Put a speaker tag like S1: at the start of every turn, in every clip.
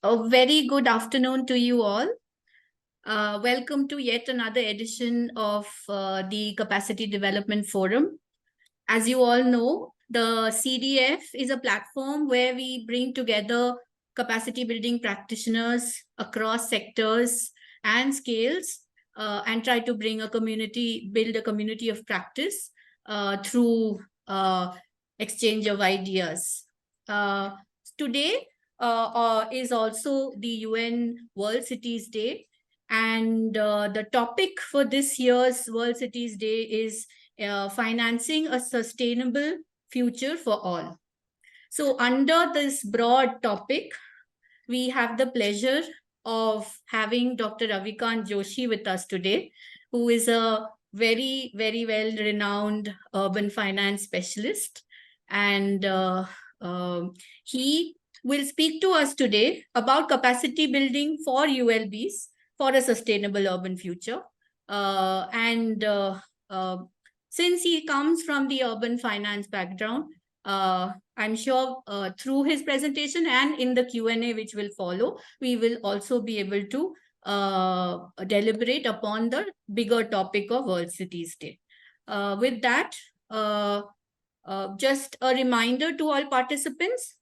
S1: A very good afternoon to you all. Welcome to yet another edition of the Capacity Development Forum. As you all know, the CDF is a platform where we bring together capacity building practitioners across sectors and scales and try to build a community of practice through exchange of ideas. Today is also the UN World Cities Day. And the topic for this year's World Cities Day is financing a sustainable future for all. So under this broad topic, we have the pleasure of having Dr. Ravikant Joshi with us today, who is a very, very well-renowned urban finance specialist. And he will speak to us today about capacity building for ULBs for a sustainable urban future. Since he comes from the urban finance background, I'm sure through his presentation and in the Q&A which will follow, we will also be able to deliberate upon the bigger topic of World Cities Day. With that, just a reminder to all participants,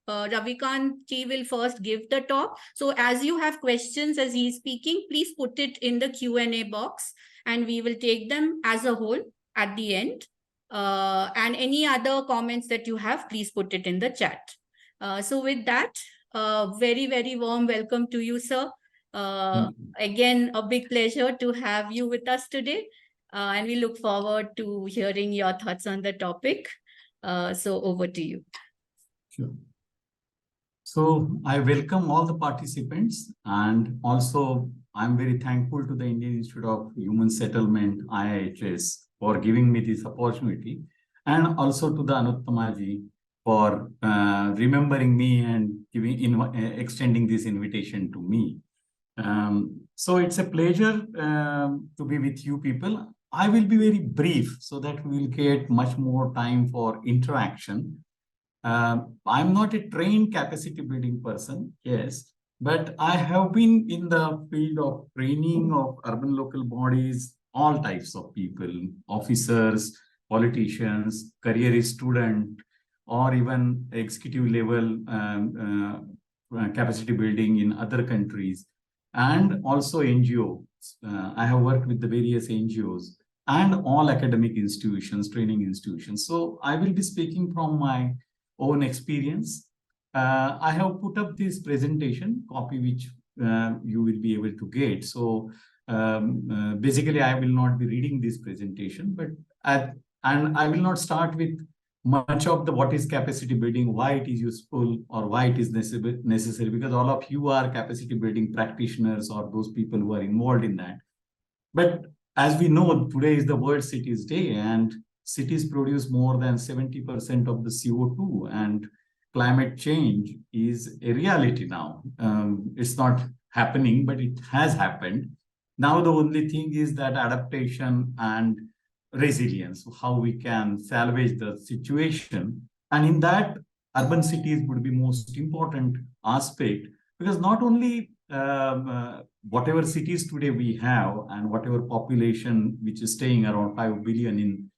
S1: Ravikant ji will first give the talk. So as you have questions as he is speaking, please put it in the Q&A box and we will take them as a whole at the end. And any other comments that you have, please put it in the chat. So with that, very, very warm welcome to you, sir. Again, a big pleasure to have you with us today. And we look forward to hearing your thoughts on the topic. So over to you.
S2: Sure. So I welcome all the participants, and also I'm very thankful to the Indian Institute of Human Settlement, IIHS, for giving me this opportunity, and also to the Anuttama ji for remembering me and extending this invitation to me. So it's a pleasure to be with you people. I will be very brief so that we will get much more time for interaction. I'm not a trained capacity building person, yes, but I have been in the field of training of urban local bodies, all types of people, officers, politicians, career student, or even executive level capacity building in other countries, and also NGOs. I have worked with the various NGOs and all academic institutions, training institutions. So I will be speaking from my own experience. I have put up this presentation copy which you will be able to get. So basically I will not be reading this presentation, but I will not start with much of the what is capacity building, why it is useful or why it is necessary, because all of you are capacity building practitioners or those people who are involved in that. But as we know, today is the World Cities Day, and cities produce more than 70% of the CO2, and climate change is a reality now. It's not happening, but it has happened. Now the only thing is that adaptation and resilience, how we can salvage the situation. And in that, urban cities would be most important aspect, because not only whatever cities today we have and whatever population which is staying around 5 billion in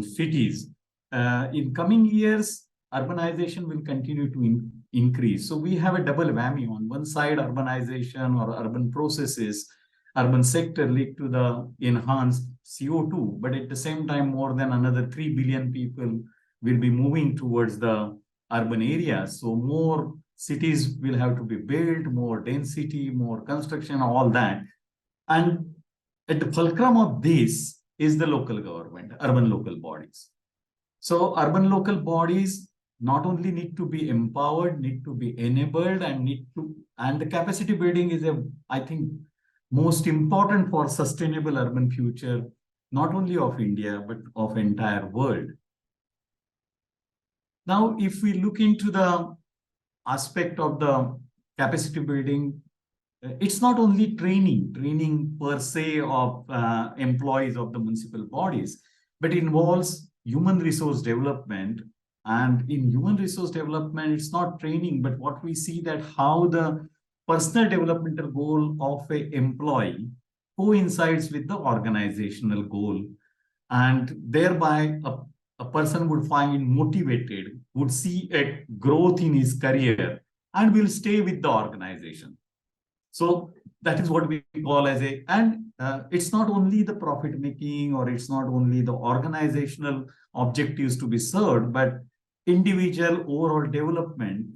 S2: cities, in coming years, urbanization will continue to increase. So we have a double whammy. On one side, urbanization or urban processes, urban sector lead to the enhanced CO2, but at the same time, more than another 3 billion people will be moving towards the urban areas. So more cities will have to be built, more density, more construction, all that. And at the fulcrum of this is the local government, urban local bodies. So urban local bodies not only need to be empowered, need to be enabled, and the capacity building is I think, most important for sustainable urban future, not only of India, but of entire world. Now, if we look into the aspect of the capacity building, it's not only training per se of employees of the municipal bodies, but it involves human resource development And in human resource development, it's not training, but what we see that how the personal developmental goal of a employee coincides with the organizational goal. And thereby a person would find motivated, would see a growth in his career, and will stay with the organization. So that is what we call as a, and it's not only the profit making, or it's not only the organizational objectives to be served, but individual overall development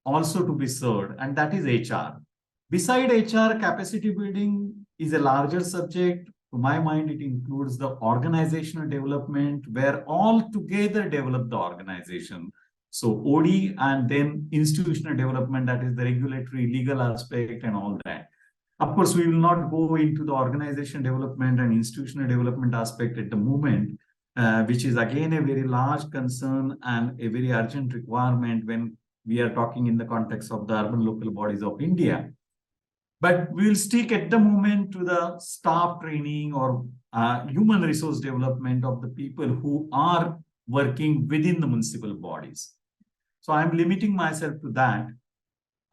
S2: also to be served, and that is HR. Beside HR, capacity building is a larger subject. To my mind, it includes the organizational development, where all together develop the organization. So OD and then institutional development, that is the regulatory, legal aspect and all that. Of course, we will not go into the organization development and institutional development aspect at the moment, which is again a very large concern and a very urgent requirement when we are talking in the context of the urban local bodies of India. But we will stick at the moment to the staff training or human resource development of the people who are working within the municipal bodies. So I'm limiting myself to that.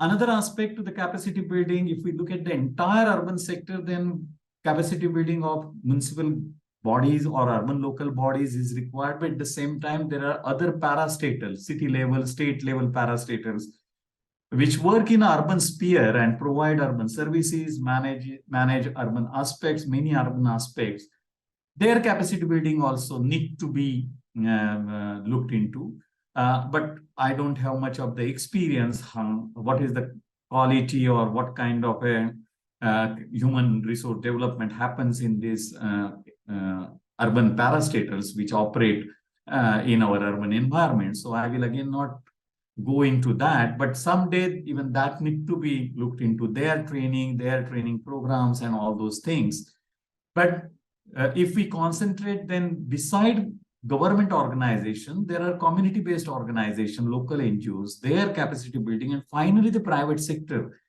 S2: Another aspect to the capacity building, if we look at the entire urban sector, then capacity building of municipal bodies or urban local bodies is required. But at the same time, there are other parastatals, city level, state level parastatals, which work in urban sphere and provide urban services, manage urban aspects, many urban aspects. Their capacity building also need to be looked into. But I don't have much of the experience what is the quality or what kind of a human resource development happens in these urban parastatals which operate in our urban environment. So I will again not go into that, but someday even that need to be looked into, their training programs and all those things. But if we concentrate, then beside government organization, there are community-based organization, local NGOs, their capacity building, and finally the private sector,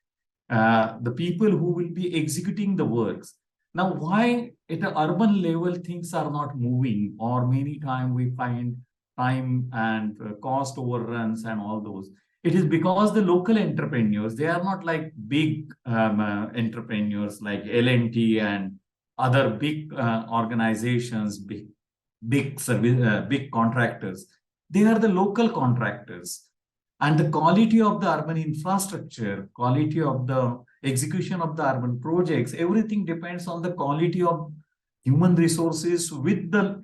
S2: the people who will be executing the works. Now, why at an urban level things are not moving, or many times we find time and cost overruns and all those? It is because the local entrepreneurs, they are not like big entrepreneurs like L&T and other big organizations, big service, big contractors. They are the local contractors. And the quality of the urban infrastructure, quality of the execution of the urban projects, everything depends on the quality of human resources with the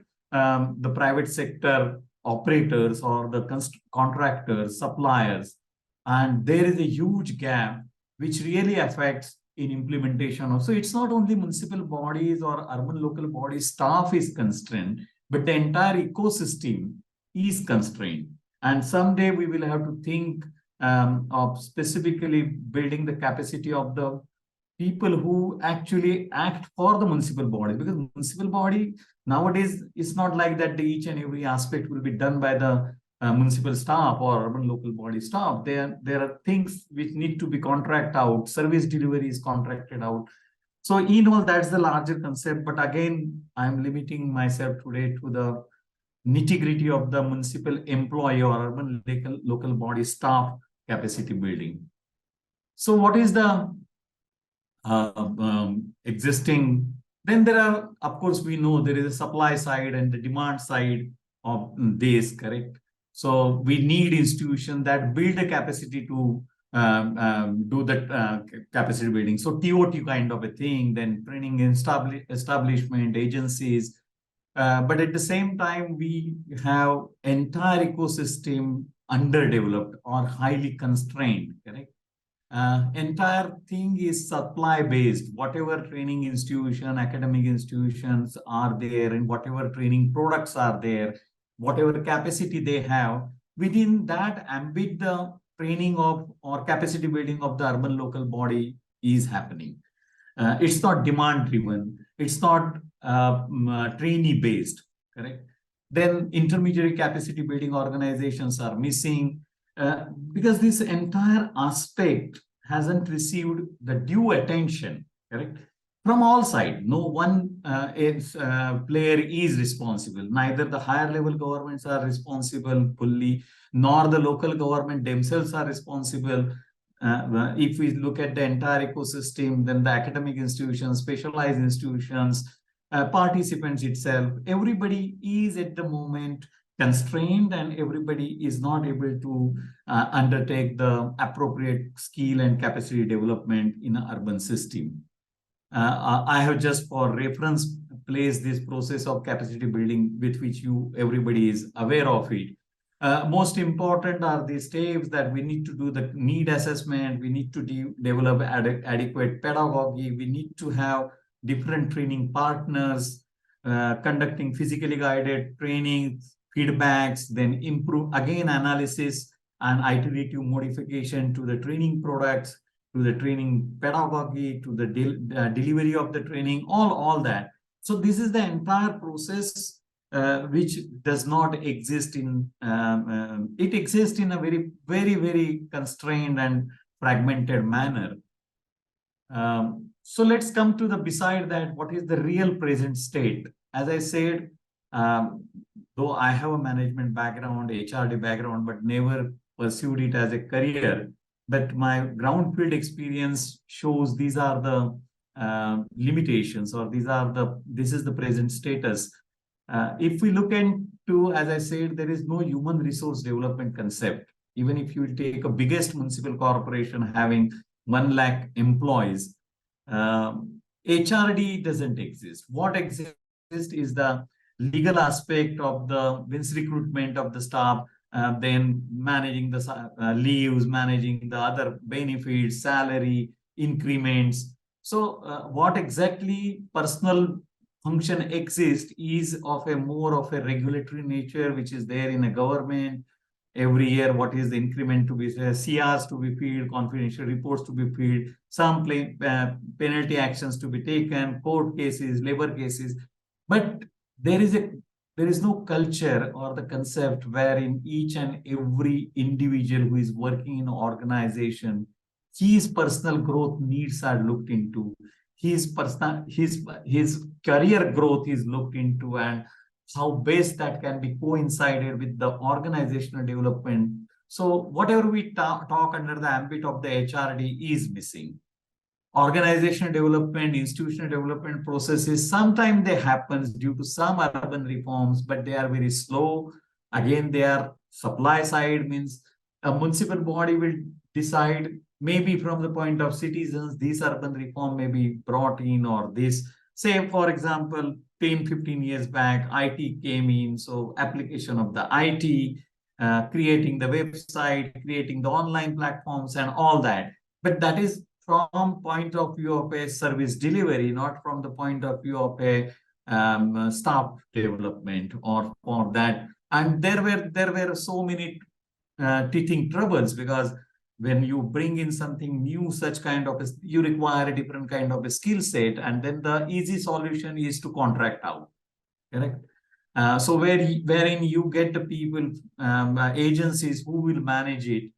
S2: private sector operators or the contractors, suppliers. And there is a huge gap which really affects in implementation. So it's not only municipal bodies or urban local bodies staff is constrained, but the entire ecosystem is constrained. And someday we will have to think of specifically building the capacity of the people who actually act for the municipal body, because municipal body nowadays is not like that each and every aspect will be done by the municipal staff or urban local body staff. There are things which need to be contracted out, service delivery is contracted out. So in all, that's the larger concept. But again, I'm limiting myself today to the nitty-gritty of the municipal employee or urban local body staff capacity building. So what is the existing? Then there are, of course, we know there is a supply side and the demand side of this, correct? So we need institutions that build a capacity to do that capacity building. So TOT kind of a thing, then training establishment, agencies. But at the same time, we have entire ecosystem underdeveloped or highly constrained, correct? Entire thing is supply based. Whatever training institution, academic institutions are there, and whatever training products are there, whatever capacity they have, within that ambit, the training of or capacity building of the urban local body is happening. It's not demand driven. It's not trainee based, correct? Then intermediary capacity building organizations are missing because this entire aspect hasn't received the due attention, correct? from all sides. No one player is responsible. Neither the higher level governments are responsible fully, nor the local government themselves are responsible. If we look at the entire ecosystem, then the academic institutions, specialized institutions, participants itself, everybody is at the moment constrained, and everybody is not able to undertake the appropriate skill and capacity development in an urban system. I have just for reference placed this process of capacity building with which everybody is aware of it. Most important are the steps that we need to do the need assessment. We need to develop adequate pedagogy. We need to have different training partners, conducting physically guided training, feedbacks, then improve again analysis and iterative modification to the training products, to the training pedagogy, to the delivery of the training, all that. So this is the entire process which does not exist in, it exists in a very constrained and fragmented manner. So let's come to the beside that, what is the real present state? As I said, though I have a management background, HRD background, but never pursued it as a career, but my ground field experience shows these are the limitations, or this is the present status. If we look into, as I said, there is no human resource development concept. Even if you take a biggest municipal corporation having 1 lakh employees, HRD doesn't exist. What exists is the legal aspect of the means recruitment of the staff, then managing the leaves, managing the other benefits, salary, increments. So what exactly personal function exists is of a more of a regulatory nature, which is there in a government. Every year, what is the increment to be, CRs to be filled, confidential reports to be filled, some penalty actions to be taken, court cases, labor cases. But there is no culture or the concept wherein each and every individual who is working in an organization, his personal growth needs are looked into, his career growth is looked into, and how best that can be coincided with the organizational development. So whatever we talk under the ambit of the HRD is missing. Organizational development, institutional development processes, sometimes they happen due to some urban reforms, but they are very slow. Again, they are supply side, means a municipal body will decide, maybe from the point of citizens, this urban reform may be brought in, or this, say, for example, 10-15 years back, IT came in. So application of the IT, creating the website, creating the online platforms and all that. But that is from point of view of a service delivery, not from the point of view of a staff development or for that. And there were so many teething troubles, because when you bring in something new, such kind of you require a different kind of a skill set, and then the easy solution is to contract out, correct? So wherein you get the people, agencies who will manage it.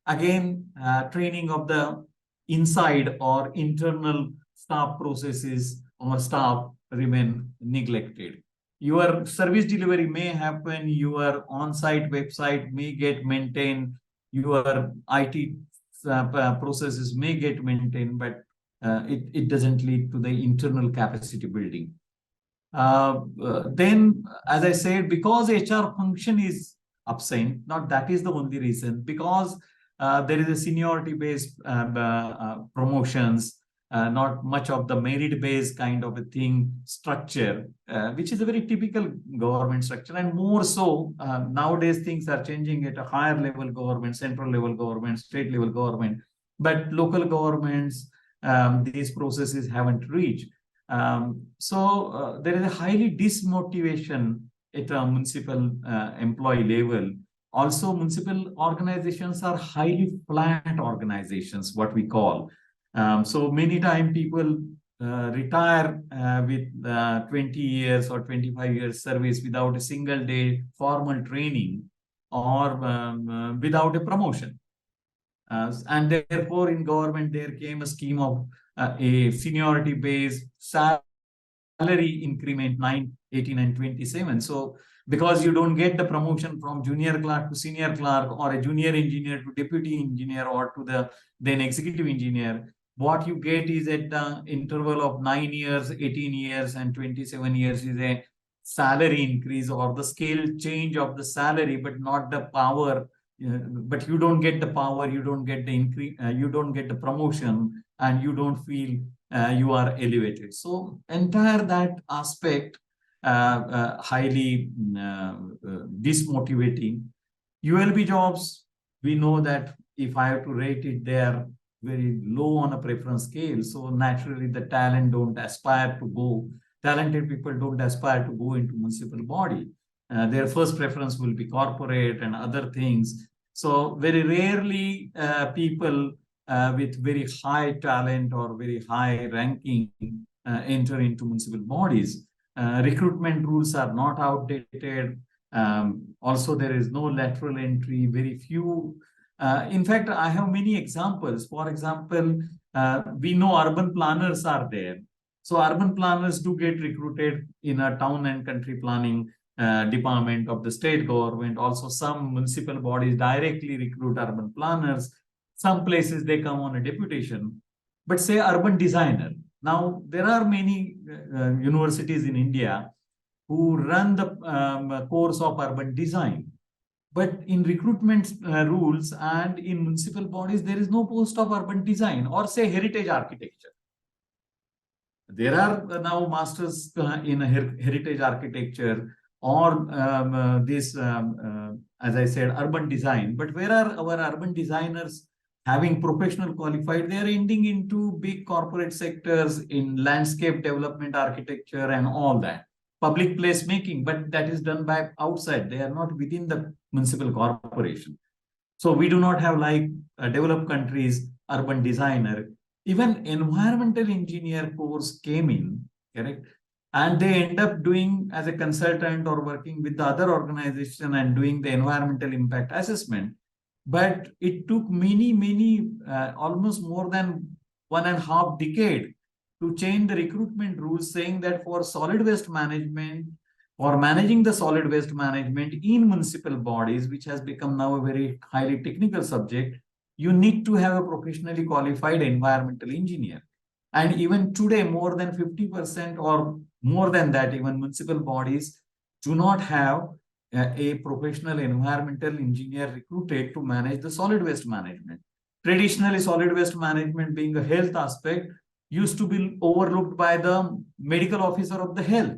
S2: Again, training of the inside or internal staff processes or staff remain neglected. Your service delivery may happen, your on-site website may get maintained, your IT processes may get maintained, but it doesn't lead to the internal capacity building. Then, as I said, because HR function is absent, not that is the only reason, because there is a seniority-based promotions, not much of the merit-based kind of a thing structure, which is a very typical government structure. And more so, nowadays things are changing at a higher level government, central level government, state level government, but local governments, these processes haven't reached. So there is a highly dismotivation at a municipal employee level. Also, municipal organizations are highly flat organizations, what we call. So many times people retire with 20 years or 25 years service without a single day formal training, or without a promotion. And therefore, in government, there came a scheme of a seniority based salary increment 9, 18, and 27. So because you don't get the promotion from junior clerk to senior clerk, or a junior engineer to deputy engineer, or to the then executive engineer, what you get is at the interval of 9 years, 18 years, and 27 years is a salary increase, or the scale change of the salary, but not the power. But you don't get the power, you don't get the increase, you don't get the promotion, and you don't feel you are elevated. So entire that aspect highly dismotivating. ULB jobs, we know that if I have to rate it, they are very low on a preference scale. So naturally, the talented people don't aspire to go into municipal body. Their first preference will be corporate and other things. So very rarely people with very high talent or very high ranking enter into municipal bodies. Recruitment rules are not outdated. Also, there is no lateral entry, very few. In fact, I have many examples. For example, we know urban planners are there. So urban planners do get recruited in a town and country planning department of the state government. Also, some municipal bodies directly recruit urban planners. Some places they come on a deputation. But say urban designer. Now, there are many universities in India who run the course of urban design. But in recruitment rules and in municipal bodies, there is no post of urban design or say heritage architecture. There are now masters in heritage architecture or as I said, urban design. But where are our urban designers having professional qualified? They are ending into big corporate sectors in landscape development architecture and all that. Public place making, but that is done by outside. They are not within the municipal corporation. So we do not have like developed countries, urban designer. Even environmental engineer course came in, correct? And they end up doing as a consultant or working with the other organization and doing the environmental impact assessment. But it took many, almost more than 1.5 decades to change the recruitment rules, saying that for solid waste management or managing the solid waste management in municipal bodies, which has become now a very highly technical subject, you need to have a professionally qualified environmental engineer. And even today, more than 50% or more than that, even municipal bodies do not have a professional environmental engineer recruited to manage the solid waste management. Traditionally, solid waste management being a health aspect used to be overlooked by the medical officer of the health,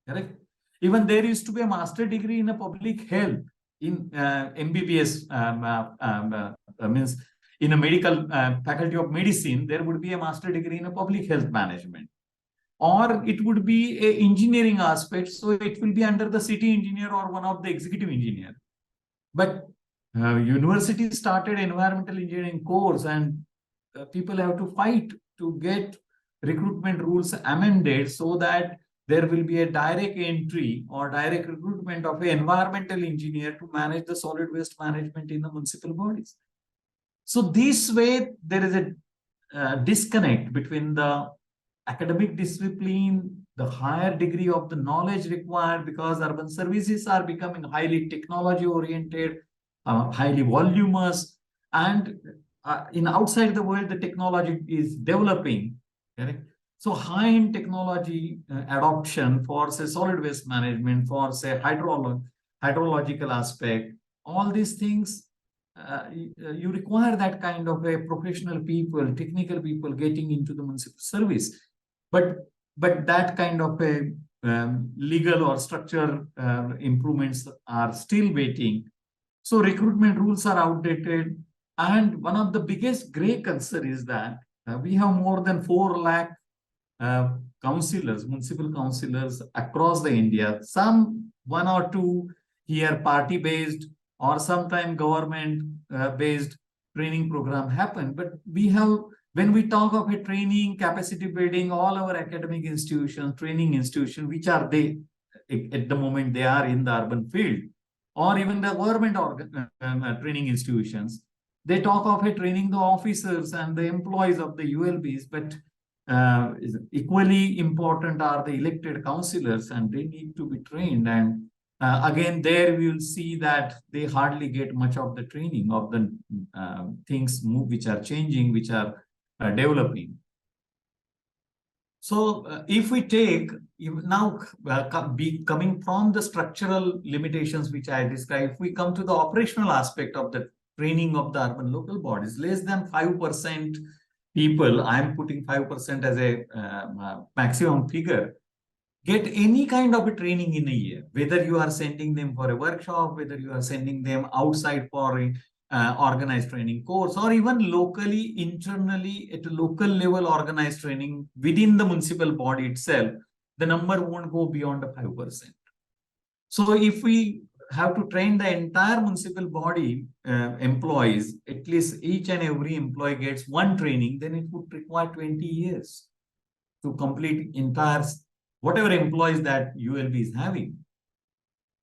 S2: correct? Even there used to be a master degree in a public health in MBBS, means in a medical faculty of medicine, there would be a master degree in a public health management. Or it would be a engineering aspect, so it will be under the city engineer or one of the executive engineer. But university started environmental engineering course, and people have to fight to get recruitment rules amended so that there will be a direct entry or direct recruitment of an environmental engineer to manage the solid waste management in the municipal bodies. So this way, there is a disconnect between the academic discipline, the higher degree of the knowledge required, because urban services are becoming highly technology oriented, highly voluminous, and in outside the world, the technology is developing, correct? So high-end technology adoption for say solid waste management, for say hydrological aspect, all these things, you require that kind of a professional people, technical people getting into the municipal service. But that kind of a legal or structure improvements are still waiting. So recruitment rules are outdated. And one of the biggest gray concern is that we have more than 4 lakh councillors, municipal councillors across the India. Some 1 or 2 here party-based or sometime government-based training program happen. But we have, when we talk of a training, capacity building, all our academic institutions, training institutions, which are they at the moment, they are in the urban field, or even the government training institutions, They talk of training the officers and the employees of the ULBs, but equally important are the elected councillors, and they need to be trained. And again, there we will see that they hardly get much of the training of the things which are changing, which are developing. So if we take now coming from the structural limitations which I described, if we come to the operational aspect of the training of the urban local bodies, less than 5% people, I'm putting 5% as a maximum figure, get any kind of a training in a year, whether you are sending them for a workshop, whether you are sending them outside for a organized training course, or even locally, internally at a local level organized training within the municipal body itself, the number won't go beyond 5%. So if we have to train the entire municipal body employees, at least each and every employee gets one training, then it would require 20 years to complete entire whatever employees that ULB is having.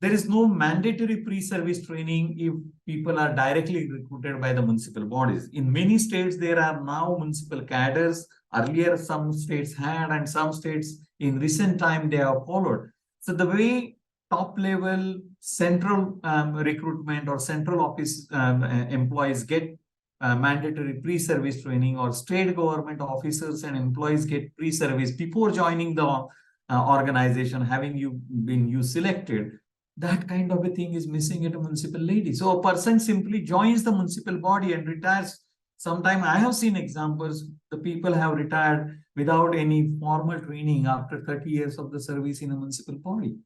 S2: There is no mandatory pre-service training if people are directly recruited by the municipal bodies. In many states, there are now municipal cadres. Earlier, some states had, and some states in recent time, they have followed. So the way top level central recruitment or central office employees get mandatory pre-service training, or state government officers and employees get pre-service before joining the organization, having been selected, that kind of a thing is missing at a municipal lady. So a person simply joins the municipal body and retires. Sometimes I have seen examples, the people have retired without any formal training after 30 years of the service in a municipal body.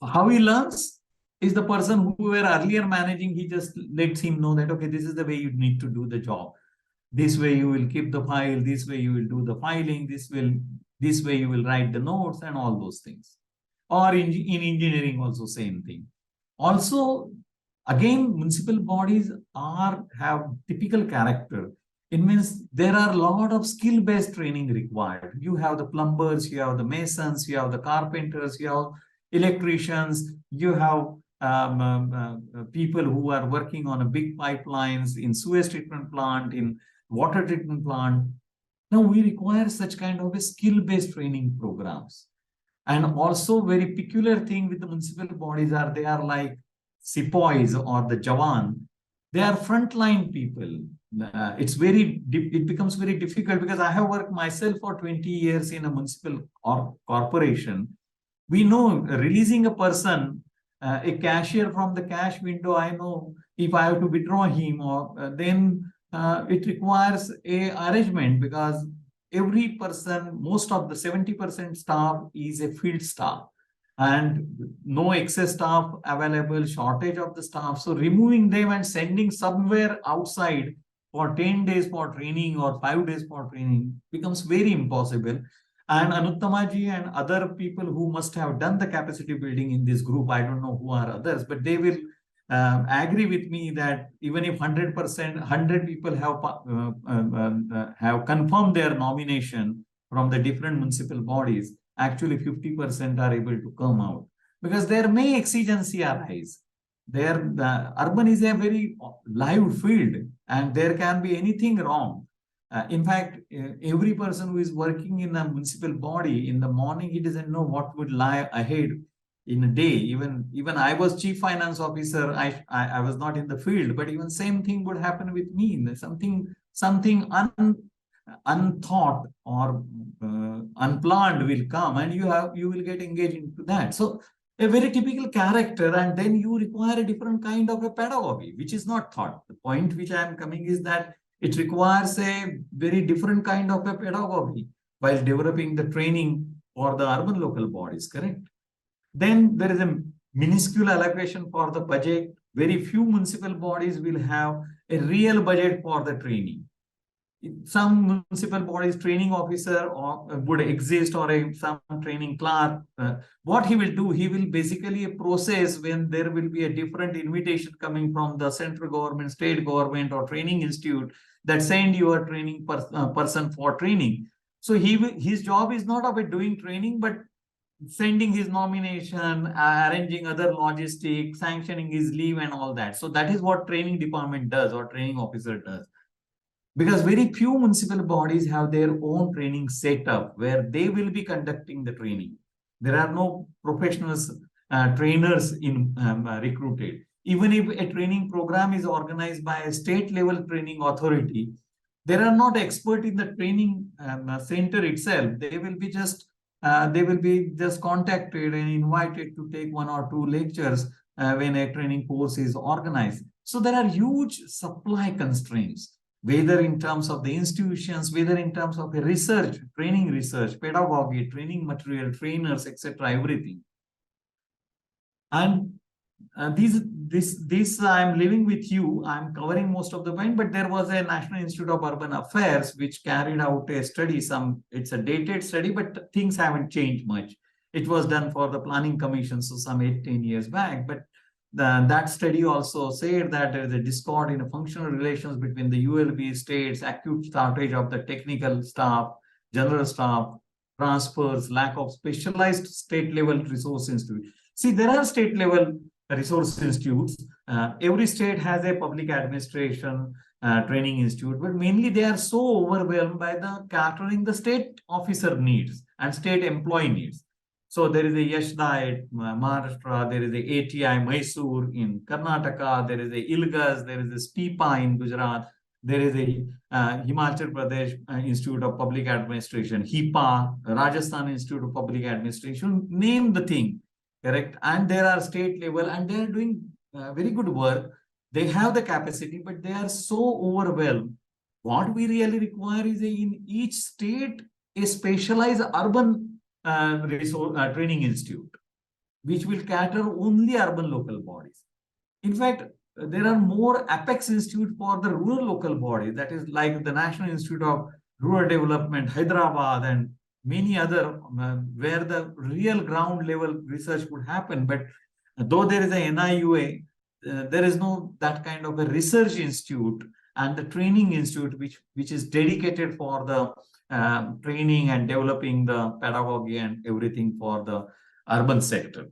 S2: How he learns is the person who were earlier managing, he just lets him know that, okay, this is the way you need to do the job. This way you will keep the file, this way you will do the filing, this way you will write the notes and all those things. Or in engineering also same thing. Also, again, municipal bodies have typical character. It means there are a lot of skill-based training required. You have the plumbers, you have the masons, you have the carpenters, you have electricians, you have people who are working on a big pipelines in sewage treatment plant, in water treatment plant. Now we require such kind of a skill-based training programs. And also very peculiar thing with the municipal bodies are they are like sepoys or the jawan. They are frontline people. It becomes very difficult because I have worked myself for 20 years in a municipal or corporation. We know releasing a person, a cashier from the cash window, I know if I have to withdraw him, or then it requires a arrangement, because every person, most of the 70% staff is a field staff, and no excess staff available, shortage of the staff. So removing them and sending somewhere outside for 10 days for training or 5 days for training becomes very impossible. And Anuttama ji and other people who must have done the capacity building in this group, I don't know who are others, but they will agree with me that even if 100%, 100 people have confirmed their nomination from the different municipal bodies, actually 50% are able to come out, because there may exigency arise. Urban is a very live field, and there can be anything wrong. In fact, every person who is working in a municipal body, in the morning, he doesn't know what would lie ahead in a day. Even I was chief finance officer. I was not in the field, but even same thing would happen with me. Something unthought or unplanned will come, and you will get engaged into that. So a very typical character, and then you require a different kind of a pedagogy, which is not thought. The point which I am coming is that it requires a very different kind of a pedagogy while developing the training for the urban local bodies, correct? Then there is a minuscule allocation for the budget. Very few municipal bodies will have a real budget for the training. Some municipal bodies training officer would exist, or some training clerk. What he will do, he will basically process when there will be a different invitation coming from the central government, state government, or training institute that send your training person for training. So his job is not about doing training, but sending his nomination, arranging other logistics, sanctioning his leave and all that. So that is what training department does or training officer does. Because very few municipal bodies have their own training setup where they will be conducting the training. There are no professionals, trainers recruited. Even if a training program is organized by a state level training authority, there are not expert in the training center itself. They will be just contacted and invited to take one or two lectures when a training course is organized. So there are huge supply constraints, whether in terms of the institutions, whether in terms of a research, training research, pedagogy, training material, trainers, etc., everything. And this I'm living with you. I'm covering most of the point, but there was a National Institute of Urban Affairs which carried out a study. It's a dated study, but things haven't changed much. It was done for the Planning Commission, so some 8-10 years back. But that study also said that there is a discord in the functional relations between the ULB states, acute shortage of the technical staff, general staff, transfers, lack of specialized state level resource institutes. See, there are state level resource institutes. Every state has a public administration training institute, but mainly they are so overwhelmed by the catering the state officer needs and state employee needs. So there is a Yashda in Maharashtra, there is a ATI Mysore in Karnataka, there is a ILGAS, there is a SPIPA in Gujarat, there is a Himachal Pradesh Institute of Public Administration, HIPA, Rajasthan Institute of Public Administration, name the thing. Correct. And there are state level and they are doing very good work. They have the capacity, but they are so overwhelmed. What we really require is in each state a specialized urban resource training institute, which will cater only urban local bodies. In fact, there are more Apex Institute for the rural local bodies. That is like the National Institute of Rural Development, Hyderabad, and many other where the real ground level research would happen. But though there is a NIUA, there is no that kind of a research institute and the training institute which is dedicated for the training and developing the pedagogy and everything for the urban sector.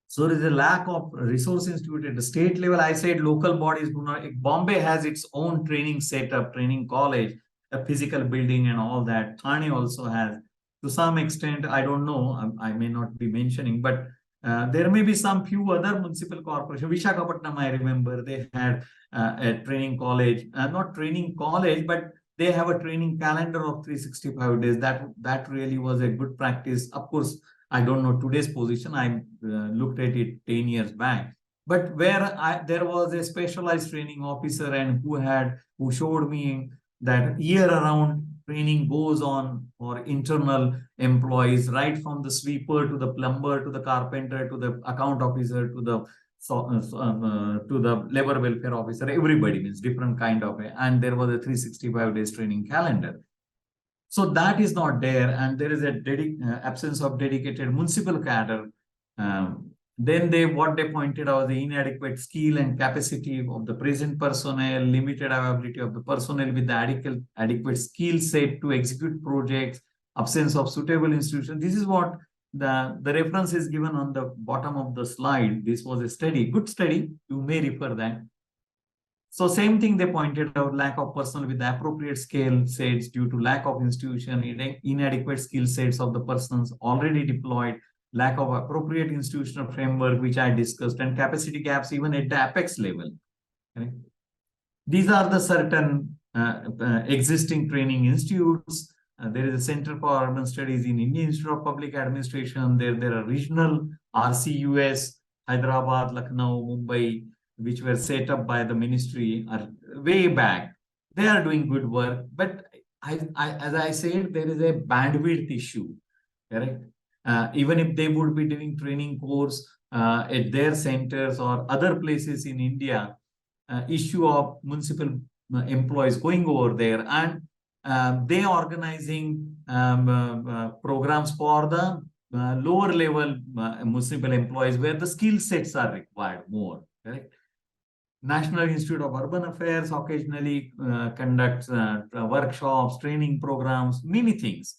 S2: So there is a lack of resource institute at the state level. I said local bodies do not. Bombay has its own training setup, training college, a physical building and all that. Thane also has. To some extent, I don't know, I may not be mentioning, but there may be some few other municipal corporations. Vishakhapatnam, I remember, they had a training college, not training college, but they have a training calendar of 365 days. That really was a good practice. Of course, I don't know today's position. I looked at it 10 years back. But where there was a specialized training officer and who showed me that year-round training goes on for internal employees, right from the sweeper to the plumber to the carpenter to the account officer to the labor welfare officer. Everybody means different kind of and there was a 365 days training calendar. So that is not there, and there is a absence of dedicated municipal cadre. Then what they pointed out the inadequate skill and capacity of the present personnel, limited availability of the personnel with the adequate skill set to execute projects, absence of suitable institutions. This is what the reference is given on the bottom of the slide. This was a study, good study. You may refer that. So same thing they pointed out, lack of personnel with the appropriate skill sets due to lack of institution, inadequate skill sets of the persons already deployed, lack of appropriate institutional framework, which I discussed, and capacity gaps even at the apex level. Okay? These are the certain existing training institutes. There is a Center for Urban Studies in Indian Institute of Public Administration. There are regional RCUS, Hyderabad, Lucknow, Mumbai, which were set up by the ministry way back. They are doing good work, but as I said, there is a bandwidth issue, correct? Even if they would be doing training course at their centers or other places in India, issue of municipal employees going over there and they organizing programs for the lower level municipal employees where the skill sets are required more, correct? National Institute of Urban Affairs occasionally conducts workshops, training programs, many things.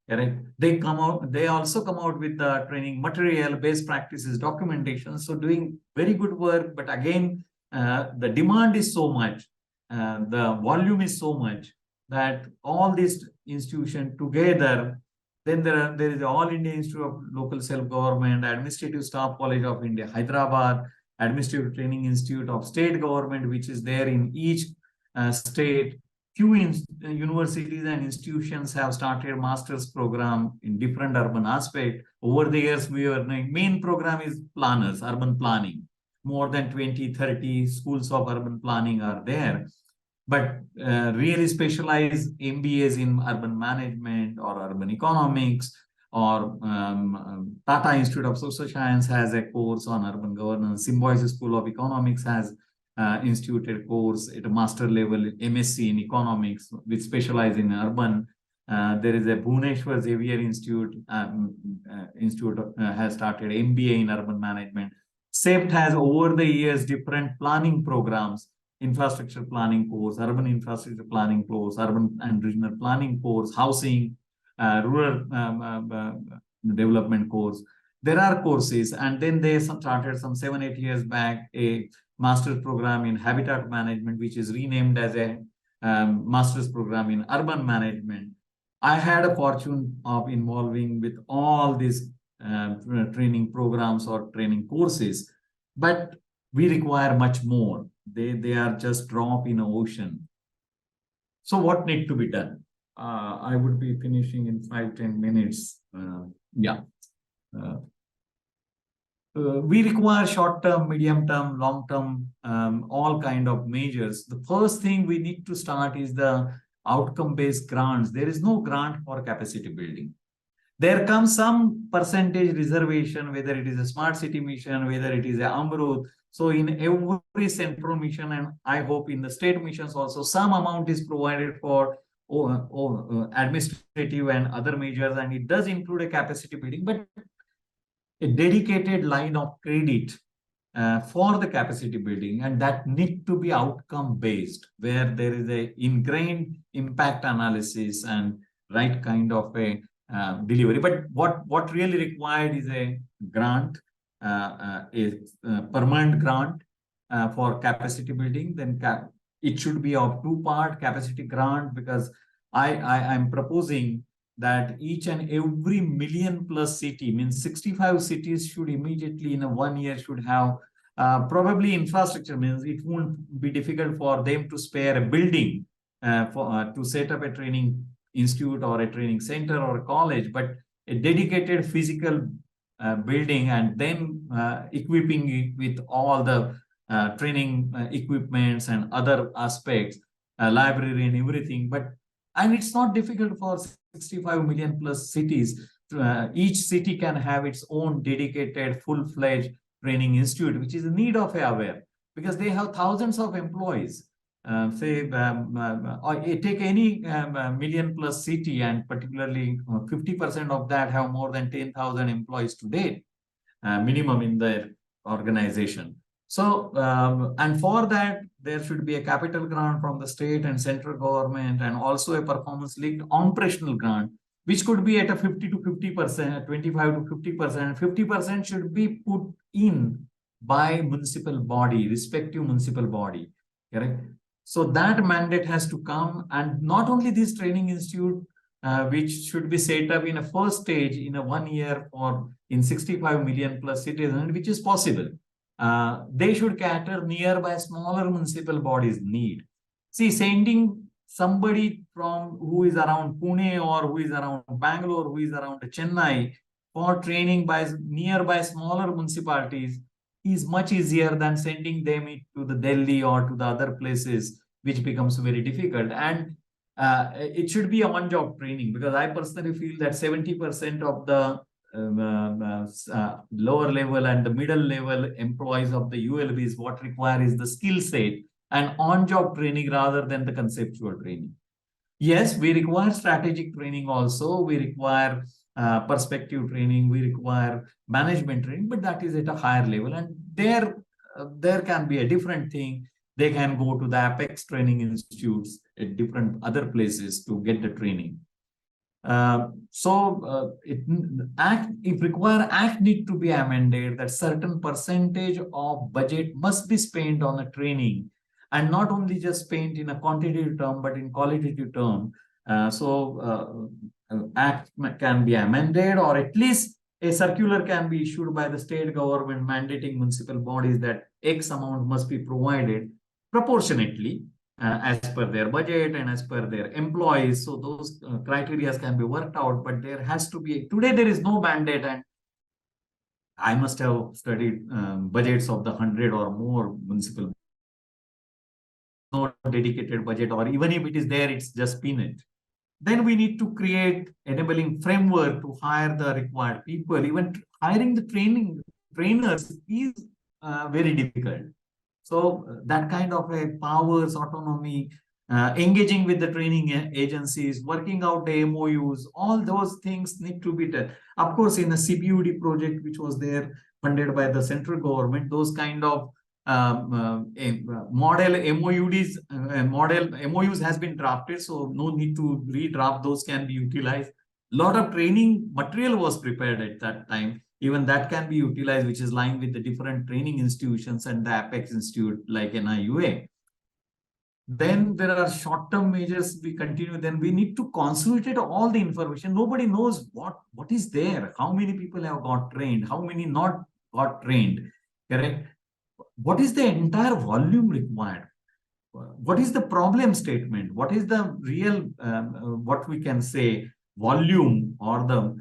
S2: Correct. They also come out with the training material, best practices, documentation. So doing very good work, but again, the demand is so much, the volume is so much that all these institutions together, then there is the All India Institute of Local Self-Government, Administrative Staff College of India, Hyderabad, Administrative Training Institute of State Government, which is there in each state. Few universities and institutions have started master's program in different urban aspect. Over the years, main program is planners, urban planning. More than 20, 30 schools of urban planning are there. But really specialized MBAs in urban management or urban economics, or Tata Institute of Social Science has a course on urban governance. Symbiosis School of Economics has instituted course at a master level, MSc in economics, which specialize in urban. There is a Bhubaneswar Xavier Institute, has started MBA in urban management. SEPT has over the years different planning programs, infrastructure planning course, urban infrastructure planning course, urban and regional planning course, housing, rural development course. There are courses, and then they started some 7-8 years back a master's program in habitat management, which is renamed as a master's program in urban management. I had a fortune of involving with all these training programs or training courses, but we require much more. They are just drop in the ocean. So what need to be done? I would be finishing in 5-10 minutes. We require short-term, medium-term, long-term, all kind of measures. The first thing we need to start is the outcome-based grants. There is no grant for capacity building. There comes some percentage reservation, whether it is a smart city mission, whether it is a Amrut. So in every central mission, and I hope in the state missions also, some amount is provided for administrative and other measures, and it does include a capacity building, but a dedicated line of credit for the capacity building, and that need to be outcome based, where there is a ingrained impact analysis and right kind of a delivery. But what really required is a grant, a permanent grant for capacity building. Then it should be of two-part capacity grant, because I'm proposing that each and every million plus city, means 65 cities should immediately in a 1 year should have probably infrastructure, means it won't be difficult for them to spare a building to set up a training institute or a training center or a college, but a dedicated physical building, and then equipping it with all the training equipments and other aspects, library and everything. And it's not difficult for 65 million plus cities. Each city can have its own dedicated full-fledged training institute, which is in need of aware, because they have thousands of employees. Take any million plus city, and particularly 50% of that have more than 10,000 employees today, minimum in their organization. So, and for that, there should be a capital grant from the state and central government, and also a performance-linked operational grant, which could be at a 50 to 50%, 25 to 50%. 50% should be put in by municipal body, respective municipal body, correct? So that mandate has to come, and not only this training institute, which should be set up in a first stage in a 1 year or in 65 million plus citizens, which is possible. They should cater nearby smaller municipal bodies' need. See, sending somebody from who is around Pune or who is around Bangalore, who is around Chennai for training by nearby smaller municipalities is much easier than sending them to the Delhi or to the other places, which becomes very difficult. And it should be a on-job training, because I personally feel that 70% of the lower level and the middle level employees of the ULBs, what require is the skill set and on-job training rather than the conceptual training. Yes, we require strategic training also. We require perspective training. We require management training, but that is at a higher level. And there can be a different thing. They can go to the Apex training institutes at different other places to get the training. If require, act need to be amended that certain percentage of budget must be spent on a training, and not only just spent in a quantitative term but in qualitative term. Act can be amended, or at least a circular can be issued by the state government mandating municipal bodies that X amount must be provided proportionately as per their budget and as per their employees. So those criteria can be worked out, but there has to be, today there is no mandate, and I must have studied budgets of the 100 or more municipal, no dedicated budget, or even if it is there, it's just peanut. Then we need to create enabling framework to hire the required people. Even hiring the trainers is very difficult. So that kind of a powers, autonomy, engaging with the training agencies, working out the MOUs, all those things need to be done. Of course, in the CBUD project, which was there funded by the central government, those kind of model MOUs has been drafted, so no need to redraft. Those can be utilized. A lot of training material was prepared at that time. Even that can be utilized, which is lying with the different training institutions and the Apex Institute like NIUA. Then there are short-term measures we continue. Then we need to consolidate all the information. Nobody knows what is there, how many people have got trained, how many not got trained, correct? What is the entire volume required? What is the problem statement? What is the real, what we can say, volume, or the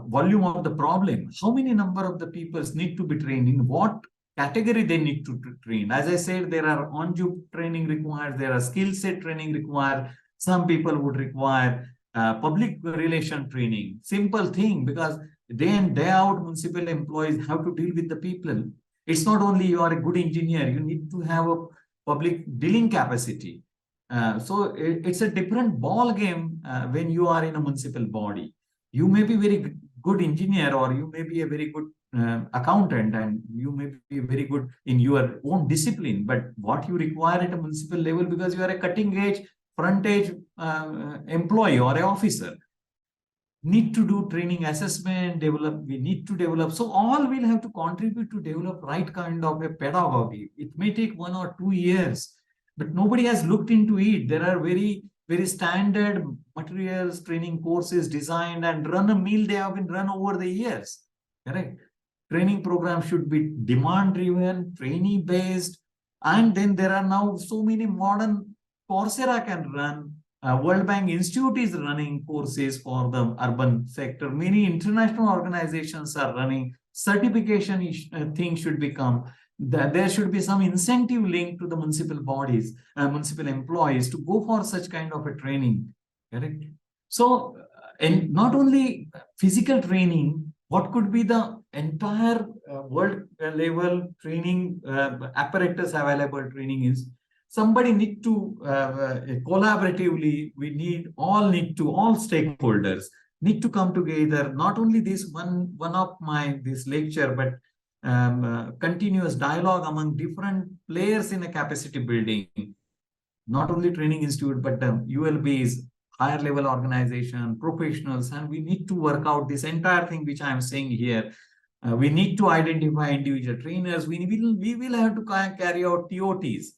S2: volume of the problem? How many number of the people need to be trained? In what category they need to train? As I said, there are on-job training required, there are skill set training required. Some people would require public relation training. Simple thing, because day in, day out, municipal employees have to deal with the people. It's not only you are a good engineer, you need to have a public dealing capacity. So it's a different ball game when you are in a municipal body. You may be very good engineer, or you may be a very good accountant, and you may be very good in your own discipline, but what you require at a municipal level, because you are a cutting edge, front edge employee or an officer, need to do training assessment, develop, we need to develop. So all will have to contribute to develop right kind of a pedagogy. It may take 1 or 2 years, but nobody has looked into it. There are very standard materials, training courses designed and run a mill. They have been run over the years, correct? Training program should be demand driven, trainee based. And then there are now so many modern, Coursera can run. World Bank Institute is running courses for the urban sector. Many international organizations are running. Certification thing should become. There should be some incentive linked to the municipal bodies, municipal employees to go for such kind of a training. Correct? So, and not only physical training, what could be the entire world level training apparatus available training is. Somebody need to collaboratively, all stakeholders need to come together. Not only this one of this lecture, but continuous dialogue among different players in a capacity building. Not only training institute, but the ULBs, higher level organization, professionals, and we need to work out this entire thing which I am saying here. We need to identify individual trainers. We will have to carry out TOTs.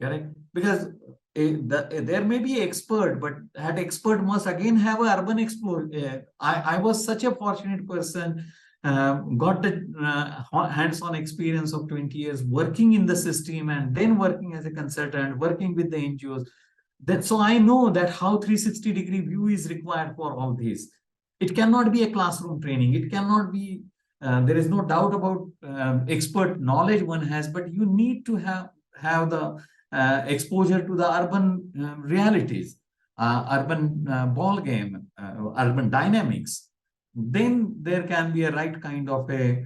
S2: Correct? Because there may be expert, but that expert must again have an urban explorer. I was such a fortunate person, got the hands-on experience of 20 years working in the system and then working as a consultant, working with the NGOs. So I know that how 360-degree view is required for all this. It cannot be a classroom training. It cannot be, there is no doubt about expert knowledge one has, but you need to have the exposure to the urban realities, urban ball game, urban dynamics. Then there can be a right kind of a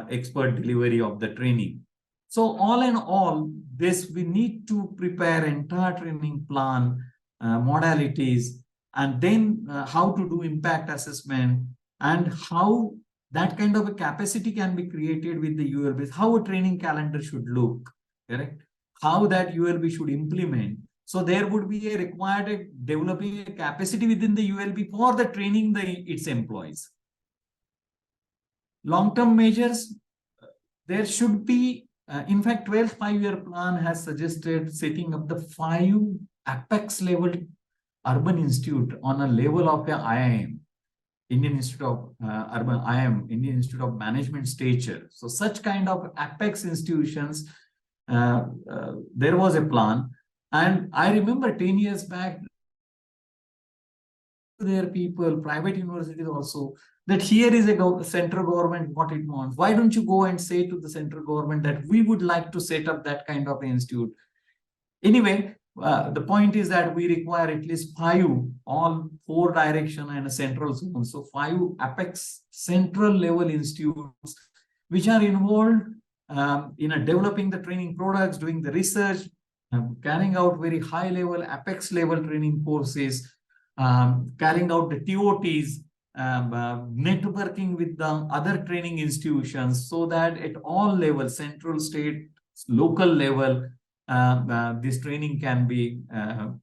S2: expert delivery of the training. So all in all, this we need to prepare entire training plan, modalities, and then how to do impact assessment, and how that kind of a capacity can be created with the ULBs, how a training calendar should look, correct? How that ULB should implement. So there would be a required developing a capacity within the ULB for the training its employees. Long-term measures, there should be, in fact, 12th five-year plan has suggested setting up the 5 apex level urban institute on a level of a IIM, Indian Institute of Indian Institute of Management stature. So such kind of apex institutions, there was a plan. And I remember 10 years back, there people, private universities also, that here is a central government, what it wants. Why don't you go and say to the central government that we would like to set up that kind of institute? Anyway, the point is that we require at least 5, all 4 direction and a central zone. So 5 apex central level institutes which are involved in developing the training products, doing the research, carrying out very high level apex level training courses, carrying out the TOTs, networking with the other training institutions, so that at all levels, central, state, local level, this training can be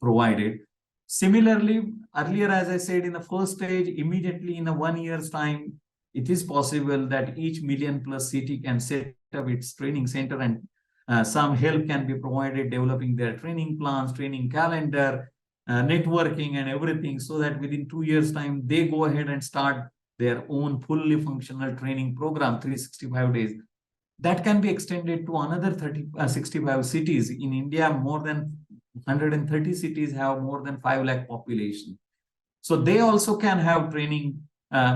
S2: provided. Similarly, earlier, as I said, in the first stage, immediately in a 1 year's time, it is possible that each million plus city can set up its training center, and some help can be provided developing their training plans, training calendar, networking and everything, so that within 2 years' time, they go ahead and start their own fully functional training program, 365 days. That can be extended to another 65 cities. In India, more than 130 cities have more than 5 lakh population. So they also can have training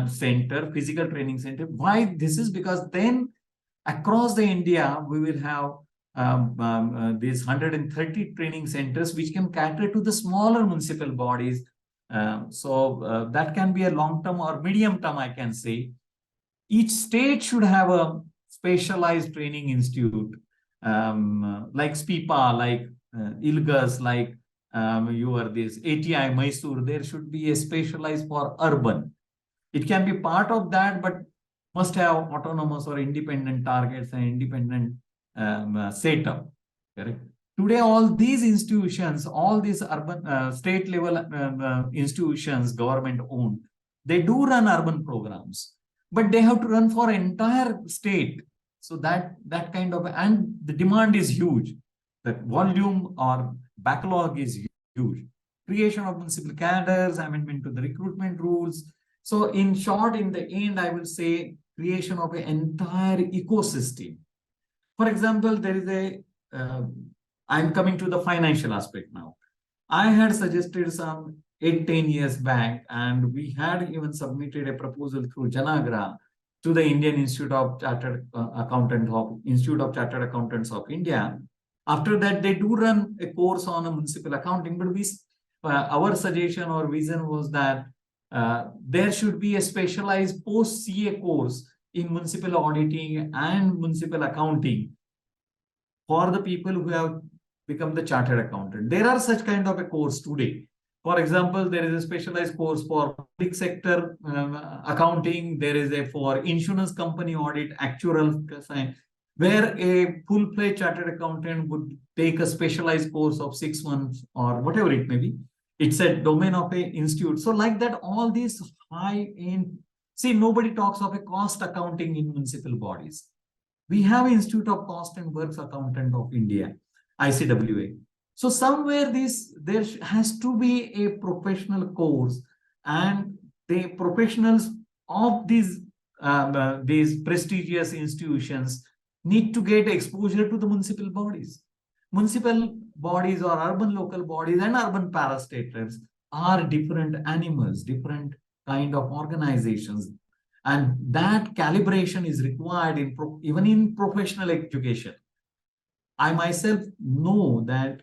S2: center, physical training center. Why this is? Because then across the India, we will have these 130 training centers which can cater to the smaller municipal bodies. So that can be a long-term or medium-term, I can say. Each state should have a specialized training institute, like SPIPA, like ILGAS, like this ATI Mysore. There should be a specialized for urban. It can be part of that, but must have autonomous or independent targets and independent setup. Correct. Today, all these institutions, all these urban state level institutions, government owned, they do run urban programs, but they have to run for entire state. So that kind of, and the demand is huge. The volume or backlog is huge. Creation of municipal cadres, amendment to the recruitment rules. So in short, in the end, I will say creation of an entire ecosystem. For example, there is I'm coming to the financial aspect now. I had suggested some 8-10 years back, and we had even submitted a proposal through Janagra to the Indian Institute of Chartered Accountants of India. After that, they do run a course on a municipal accounting, but our suggestion or vision was that there should be a specialized post-CA course in municipal auditing and municipal accounting for the people who have become the chartered accountant. There are such kind of a course today. For example, there is a specialized course for public sector accounting. There is a for insurance company audit, actual, where a full-fledged chartered accountant would take a specialized course of 6 months or whatever it may be. It's a domain of a institute. So like that, all these high-end, see, nobody talks of a cost accounting in municipal bodies. We have Institute of Cost and Works Accountant of India, ICWA. So somewhere there has to be a professional course, and the professionals of these prestigious institutions need to get exposure to the municipal bodies. Municipal bodies or urban local bodies and urban parastatals are different animals, different kind of organizations. And that calibration is required even in professional education. I myself know that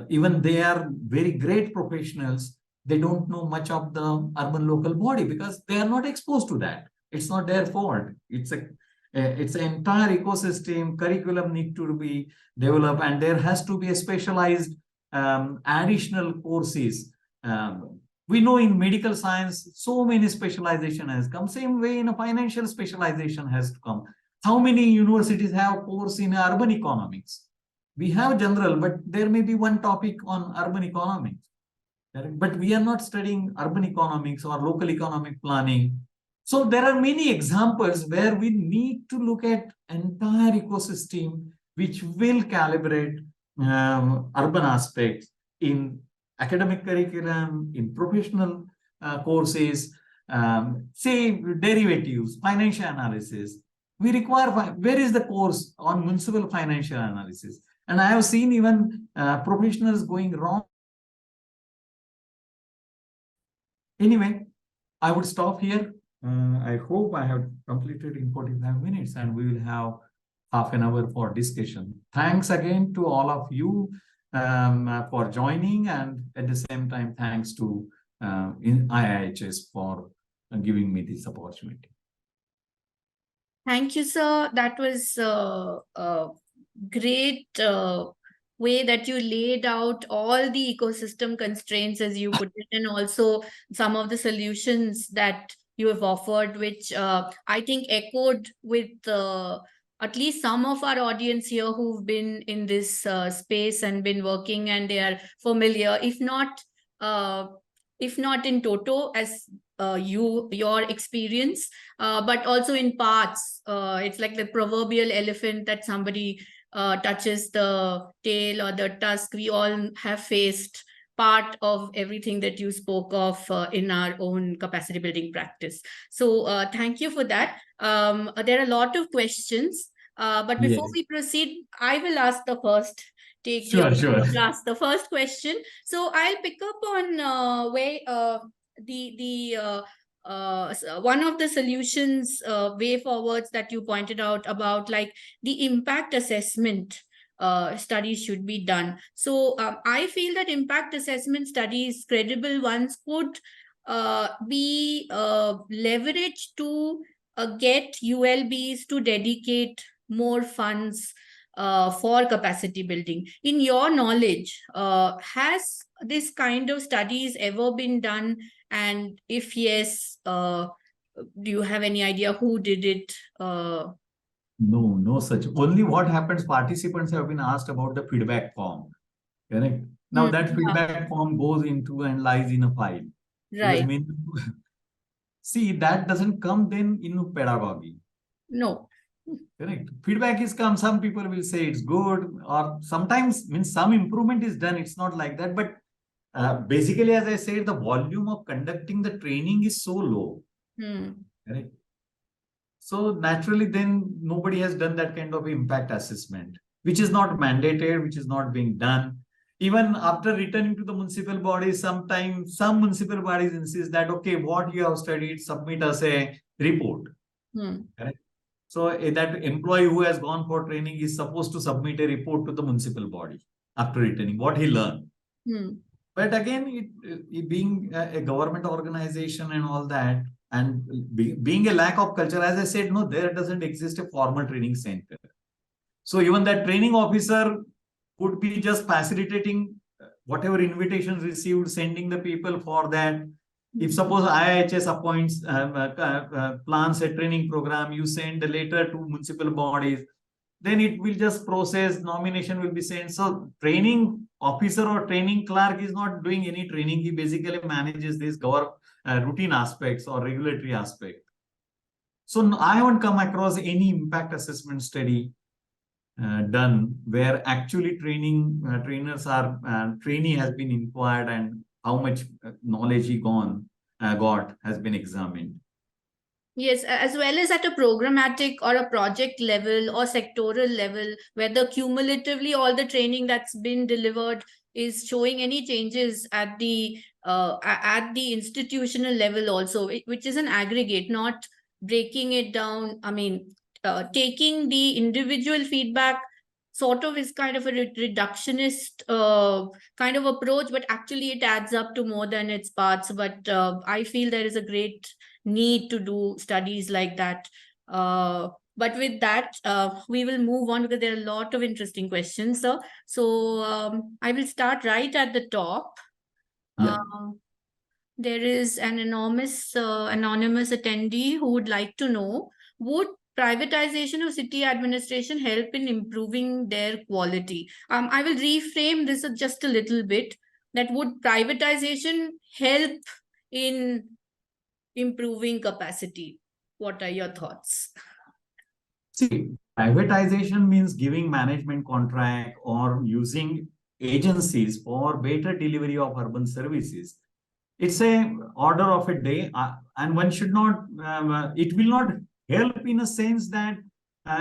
S2: even they are very great professionals, they don't know much of the urban local body because they are not exposed to that. It's not their fault. It's an entire ecosystem. Curriculum need to be developed, and there has to be a specialized additional courses. We know in medical science, so many specialization has come. Same way in a financial specialization has to come. How many universities have course in urban economics? we have general, but there may be one topic on urban economics. Correct? But we are not studying urban economics or local economic planning. So there are many examples where we need to look at entire ecosystem which will calibrate urban aspects in academic curriculum, in professional courses, say derivatives, financial analysis. We require, where is the course on municipal financial analysis? And I have seen even professionals going wrong. Anyway, I would stop here. I hope I have completed in 45 minutes and we will have half an hour for discussion. Thanks again to all of you for joining, and at the same time, thanks to in IIHS for giving me this opportunity.
S1: Thank you, sir. That was a great way that you laid out all the ecosystem constraints, as you put it, and also some of the solutions that you have offered, which I think echoed with at least some of our audience here who've been in this space and been working, and they are familiar, if not in toto as your experience, but also in parts. It's like the proverbial elephant that somebody touches the tail or the tusk. We all have faced part of everything that you spoke of in our own capacity building practice. So thank you for that. There are a lot of questions, but before
S2: Yes.
S1: we proceed, I will ask the first. Take
S2: Sure, sure.
S1: ask the first question. So I'll pick up on where one of the solutions way forwards that you pointed out about, like the impact assessment studies should be done. So I feel that impact assessment studies, credible ones, could be leveraged to get ULBs to dedicate more funds for capacity building. In your knowledge, has this kind of studies ever been done? And if yes, do you have any idea who did it?
S2: No such. Only what happens, participants have been asked about the feedback form. Correct. Now that
S1: Yeah,
S2: feedback form goes into and lies in a file. Because
S1: right.
S2: see, that doesn't come then in pedagogy.
S1: No.
S2: Correct. Feedback is come. Some people will say it's good, or sometimes means some improvement is done. It's not like that. But basically, as I said, the volume of conducting the training is so low. Correct. So naturally, then nobody has done that kind of impact assessment, which is not mandated, which is not being done. Even after returning to the municipal bodies, sometimes some municipal bodies insist that, okay, what you have studied, submit us a report. Correct? So that employee who has gone for training is supposed to submit a report to the municipal body after returning what he learned. But again, it being a government organization and all that, and being a lack of culture, as I said, no, there doesn't exist a formal training center. So even that training officer could be just facilitating whatever invitations received, sending the people for that. If suppose IIHS appoints, plans a training program, you send a letter to municipal bodies, then it will just process, nomination will be sent. So training officer or training clerk is not doing any training. He basically manages these routine aspects or regulatory aspect. So I haven't come across any impact assessment study done where actually trainers are trainee has been inquired and how much knowledge he got has been examined.
S1: Yes, as well as at a programmatic or a project level or sectoral level, whether cumulatively all the training that's been delivered is showing any changes at the institutional level also, which is an aggregate, not breaking it down. I mean, taking the individual feedback sort of is kind of a reductionist kind of approach, but actually it adds up to more than its parts. But I feel there is a great need to do studies like that. But with that, we will move on because there are a lot of interesting questions. So I will start right at the top.
S2: Yeah.
S1: There is an anonymous attendee who would like to know, would privatization of city administration help in improving their quality? I will reframe this just a little bit. That would privatization help in improving capacity? What are your thoughts?
S2: See, privatization means giving management contract or using agencies for better delivery of urban services. It's a order of a day, and one should not, it will not help in a sense that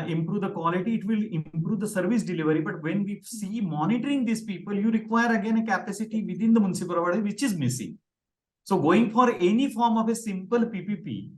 S2: improve the quality, it will improve the service delivery. But when we see monitoring these people, you require again a capacity within the municipal body, which is missing. So going for any form of a simple PPP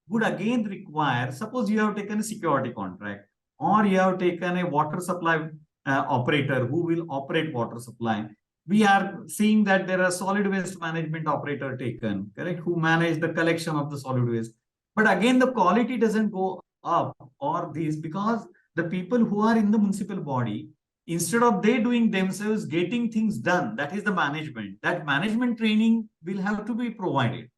S2: would again require, suppose you have taken a security contract or you have taken a water supply operator who will operate water supply. We are seeing that there are solid waste management operator taken, correct, who manage the collection of the solid waste. But again, the quality doesn't go up or this because the people who are in the municipal body, instead of they doing themselves, getting things done, that is the management. That management training will have to be provided.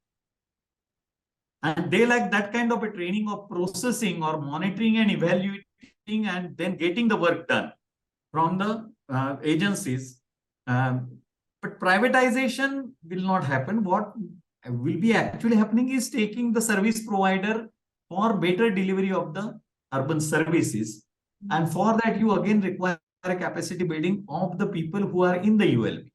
S2: And they like that kind of a training of processing or monitoring and evaluating and then getting the work done from the agencies. But privatization will not happen. What will be actually happening is taking the service provider for better delivery of the urban services. And for that, you again require a capacity building of the people who are in the ULB.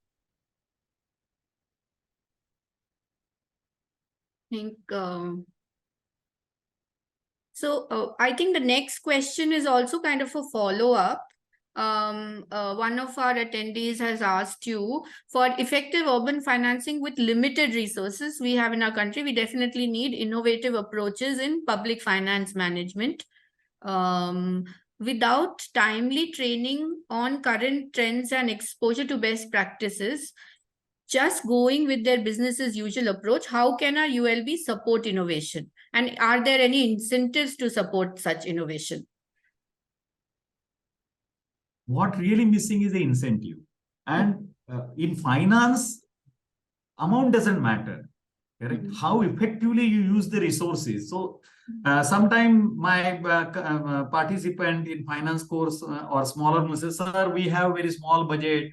S1: I think the next question is also kind of a follow-up. One of our attendees has asked you, for effective urban financing with limited resources we have in our country, we definitely need innovative approaches in public finance management. Without timely training on current trends and exposure to best practices, just going with their business as usual approach, how can our ULB support innovation? And are there any incentives to support such innovation?
S2: What really missing is the incentive. And in finance, amount doesn't matter, correct? How effectively you use the resources. So sometime my participant in finance course or smaller says, sir, we have very small budget.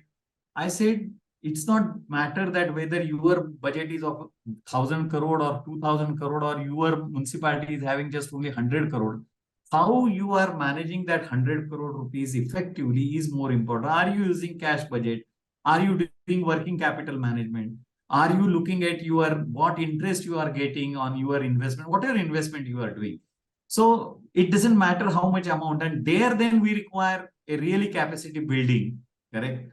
S2: I said, it's not matter that whether your budget is of 1,000 crore or 2,000 crore or your municipality is having just only 100 crore. How you are managing that 100 crore rupees effectively is more important. Are you using cash budget? Are you doing working capital management? Are you looking at your what interest you are getting on your investment, whatever investment you are doing? So it doesn't matter how much amount, and there then we require a really capacity building, correct?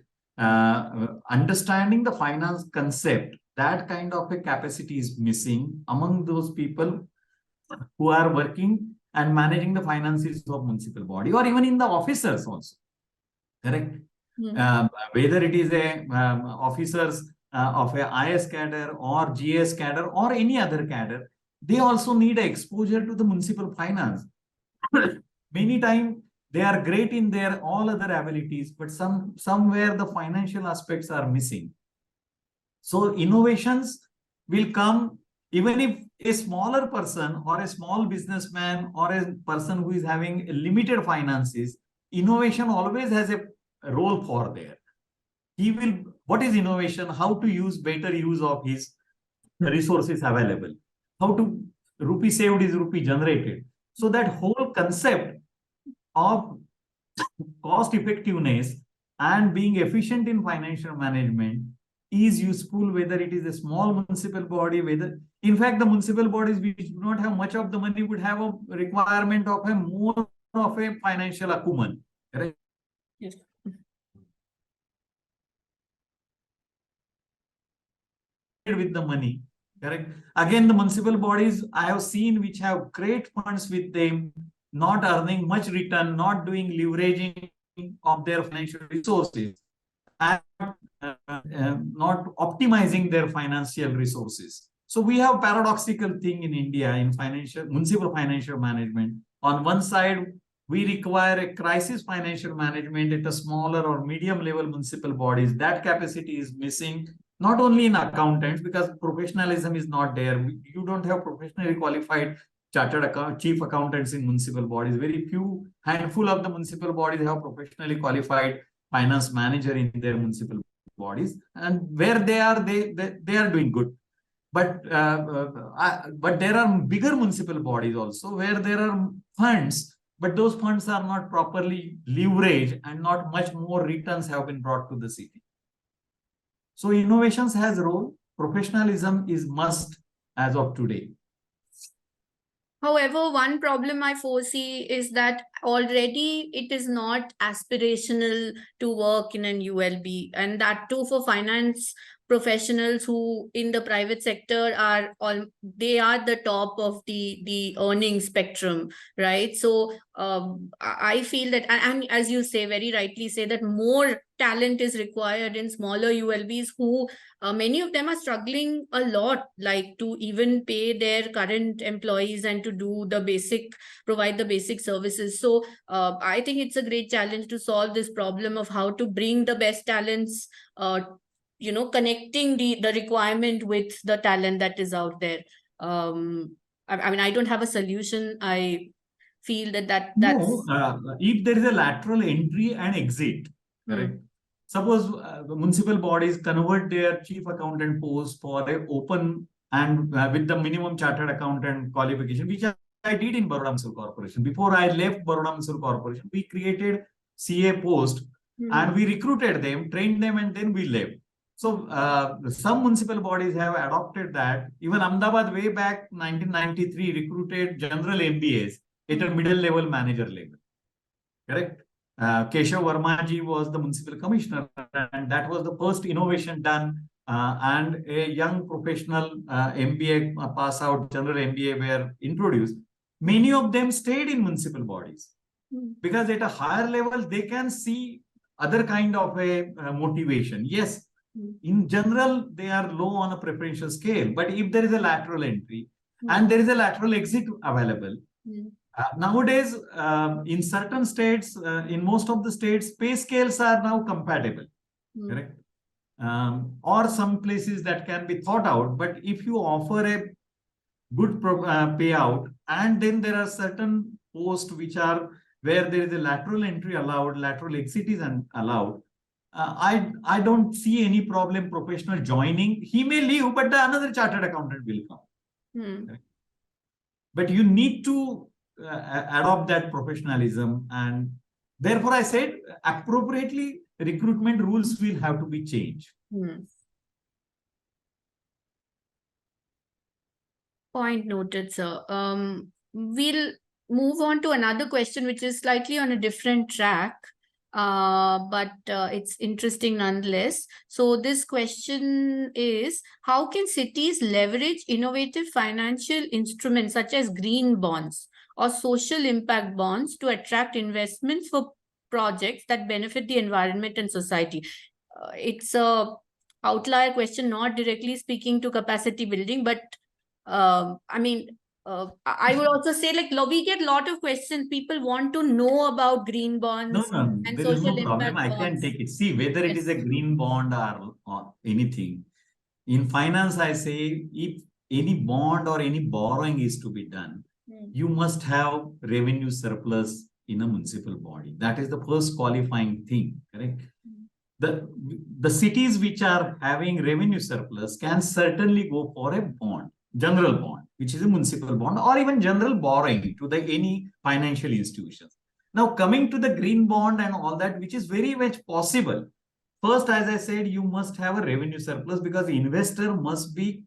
S2: Understanding the finance concept, that kind of a capacity is missing among those people who are working and managing the finances of municipal body or even in the officers also, correct? Whether it is a officers of a IS cadre or GS cadre or any other cadre, they also need exposure to the municipal finance. Many times they are great in their all other abilities, but somewhere the financial aspects are missing. So innovations will come even if a smaller person or a small businessman or a person who is having limited finances, innovation always has a role for there. He will, what is innovation? How to use better use of his resources available. How to rupee saved is rupee generated. So that whole concept of cost effectiveness and being efficient in financial management is useful, whether it is a small municipal body, whether, in fact, the municipal bodies which do not have much of the money would have a requirement of a more of a financial acumen, correct?
S1: Yes.
S2: With the money, correct? Again, the municipal bodies I have seen which have great funds with them, not earning much return, not doing leveraging of their financial resources, and not optimizing their financial resources. So we have paradoxical thing in India in municipal financial management. On one side, we require a crisis financial management at a smaller or medium level municipal bodies. That capacity is missing, not only in accountants, because professionalism is not there. You don't have professionally qualified chief accountants in municipal bodies. Very few, handful of the municipal bodies have professionally qualified finance manager in their municipal bodies, and where they are, they are doing good. But there are bigger municipal bodies also where there are funds, but those funds are not properly leveraged and not much more returns have been brought to the city. So innovations has a role. Professionalism is must as of today.
S1: However, one problem I foresee is that already it is not aspirational to work in an ULB, and that too for finance professionals who in the private sector are all, they are the top of the earning spectrum, right? So I feel that, and as you say, very rightly say, that more talent is required in smaller ULBs who many of them are struggling a lot, like to even pay their current employees and to do the basic, provide the basic services. So I think it's a great challenge to solve this problem of how to bring the best talents, connecting the requirement with the talent that is out there. I mean, I don't have a solution. I feel that's
S2: no. If there is a lateral entry and exit, correct? Suppose the municipal bodies convert their chief accountant post for a open and with the minimum chartered accountant qualification, which I did in Baroda Municipal Corporation. Before I left Baroda Municipal Corporation, we created CA post and we recruited them, trained them, and then we left. So some municipal bodies have adopted that. Even Ahmedabad way back 1993 recruited general MBAs at a middle level manager level. Correct? Keshav Verma ji was the municipal commissioner, and that was the first innovation done. And a young professional MBA pass out, general MBA were introduced. Many of them stayed in municipal bodies because at a higher level they can see other kind of a motivation. Yes, in general they are low on a preferential scale, but if there is a lateral entry and there is a lateral exit available. Nowadays, in certain states, in most of the states, pay scales are now compatible, correct? Or some places that can be thought out. But if you offer a good payout, and then there are certain posts which are where there is a lateral entry allowed, lateral exit is allowed, I don't see any problem professional joining. He may leave, but another chartered accountant will come. But you need to adopt that professionalism, and therefore I said appropriately recruitment rules will have to be changed.
S1: Point noted, sir. We'll move on to another question, which is slightly on a different track, but it's interesting nonetheless. So this question is, how can cities leverage innovative financial instruments such as green bonds or social impact bonds to attract investments for projects that benefit the environment and society? It's a outlier question, not directly speaking to capacity building, but I mean, I would also say, like, we get a lot of questions. People want to know about green bonds and
S2: there
S1: social
S2: is no problem. I can take it. See, whether it is a green bond or anything. In finance, I say, if any bond or any borrowing is to be done, you must have revenue surplus in a municipal body. That is the first qualifying thing, correct? The cities which are having revenue surplus can certainly go for a bond, general bond, which is a municipal bond, or even general borrowing to any financial institutions. Now, coming to the green bond and all that, which is very much possible. First, as I said, you must have a revenue surplus because the investor must be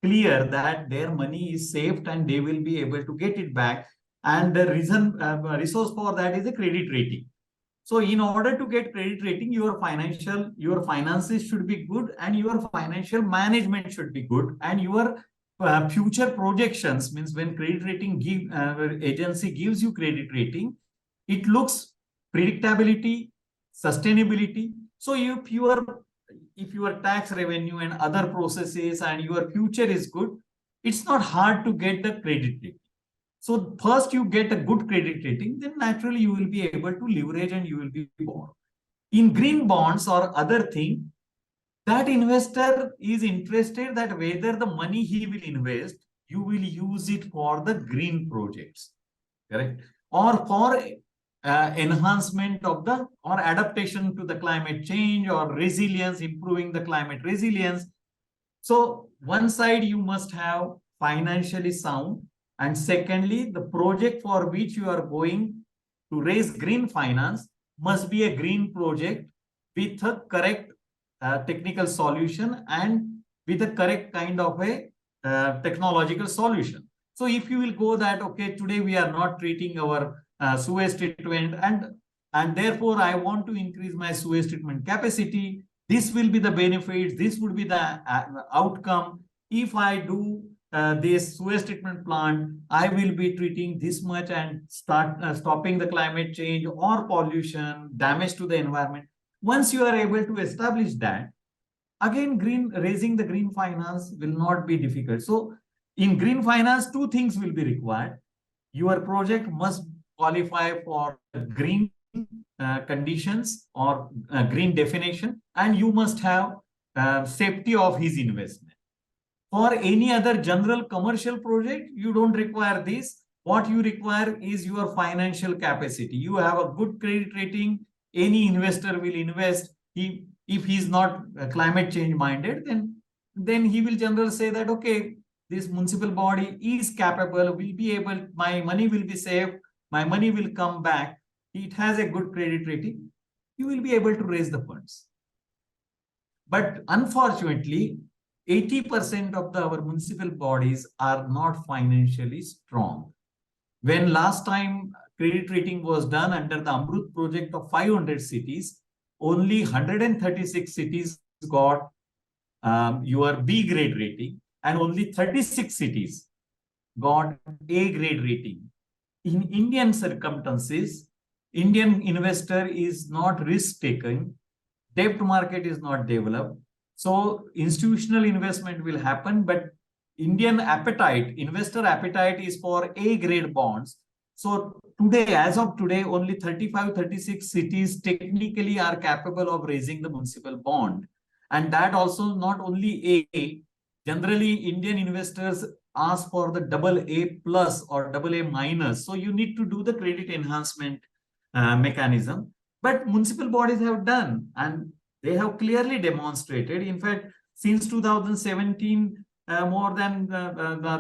S2: clear that their money is saved and they will be able to get it back. And the resource for that is a credit rating. So in order to get credit rating, your finances should be good, and your financial management should be good, and your future projections, means when credit rating agency gives you credit rating, it looks predictability, sustainability. So if your tax revenue and other processes and your future is good, it's not hard to get the credit rating. So first you get a good credit rating, then naturally you will be able to leverage and you will be borrowed. In green bonds or other thing, that investor is interested that whether the money he will invest you will use it for the green projects, correct? Or for enhancement of the or adaptation to the climate change or resilience, improving the climate resilience. So one side you must have financially sound, and secondly, the project for which you are going to raise green finance must be a green project with a correct technical solution and with a correct kind of a technological solution. So if you will go that, okay, today we are not treating our sewage treatment, and therefore I want to increase my sewage treatment capacity. This will be the benefits. This would be the outcome. If I do this sewage treatment plant, I will be treating this much and start stopping the climate change or pollution, damage to the environment. Once you are able to establish that, again, raising the green finance will not be difficult. So in green finance, two things will be required. Your project must qualify for green conditions or green definition, and you must have safety of his investment. For any other general commercial project, you don't require this. What you require is your financial capacity. You have a good credit rating. Any investor will invest. If he's not climate change minded, then he will generally say that, okay, this municipal body is capable, will be able, my money will be safe, my money will come back. It has a good credit rating. You will be able to raise the funds. But unfortunately, 80% of our municipal bodies are not financially strong. When last time credit rating was done under the Amrut project of 500 cities, only 136 cities got your B grade rating, and only 36 cities got A grade rating. In Indian circumstances, Indian investor is not risk taking, debt market is not developed. So institutional investment will happen, but Indian appetite, investor appetite is for A grade bonds. So today, as of today, only 35, 36 cities technically are capable of raising the municipal bond. And that also not only A, generally Indian investors ask for the AA plus or AA minus. So you need to do the credit enhancement mechanism. But municipal bodies have done, and they have clearly demonstrated. In fact, since 2017, more than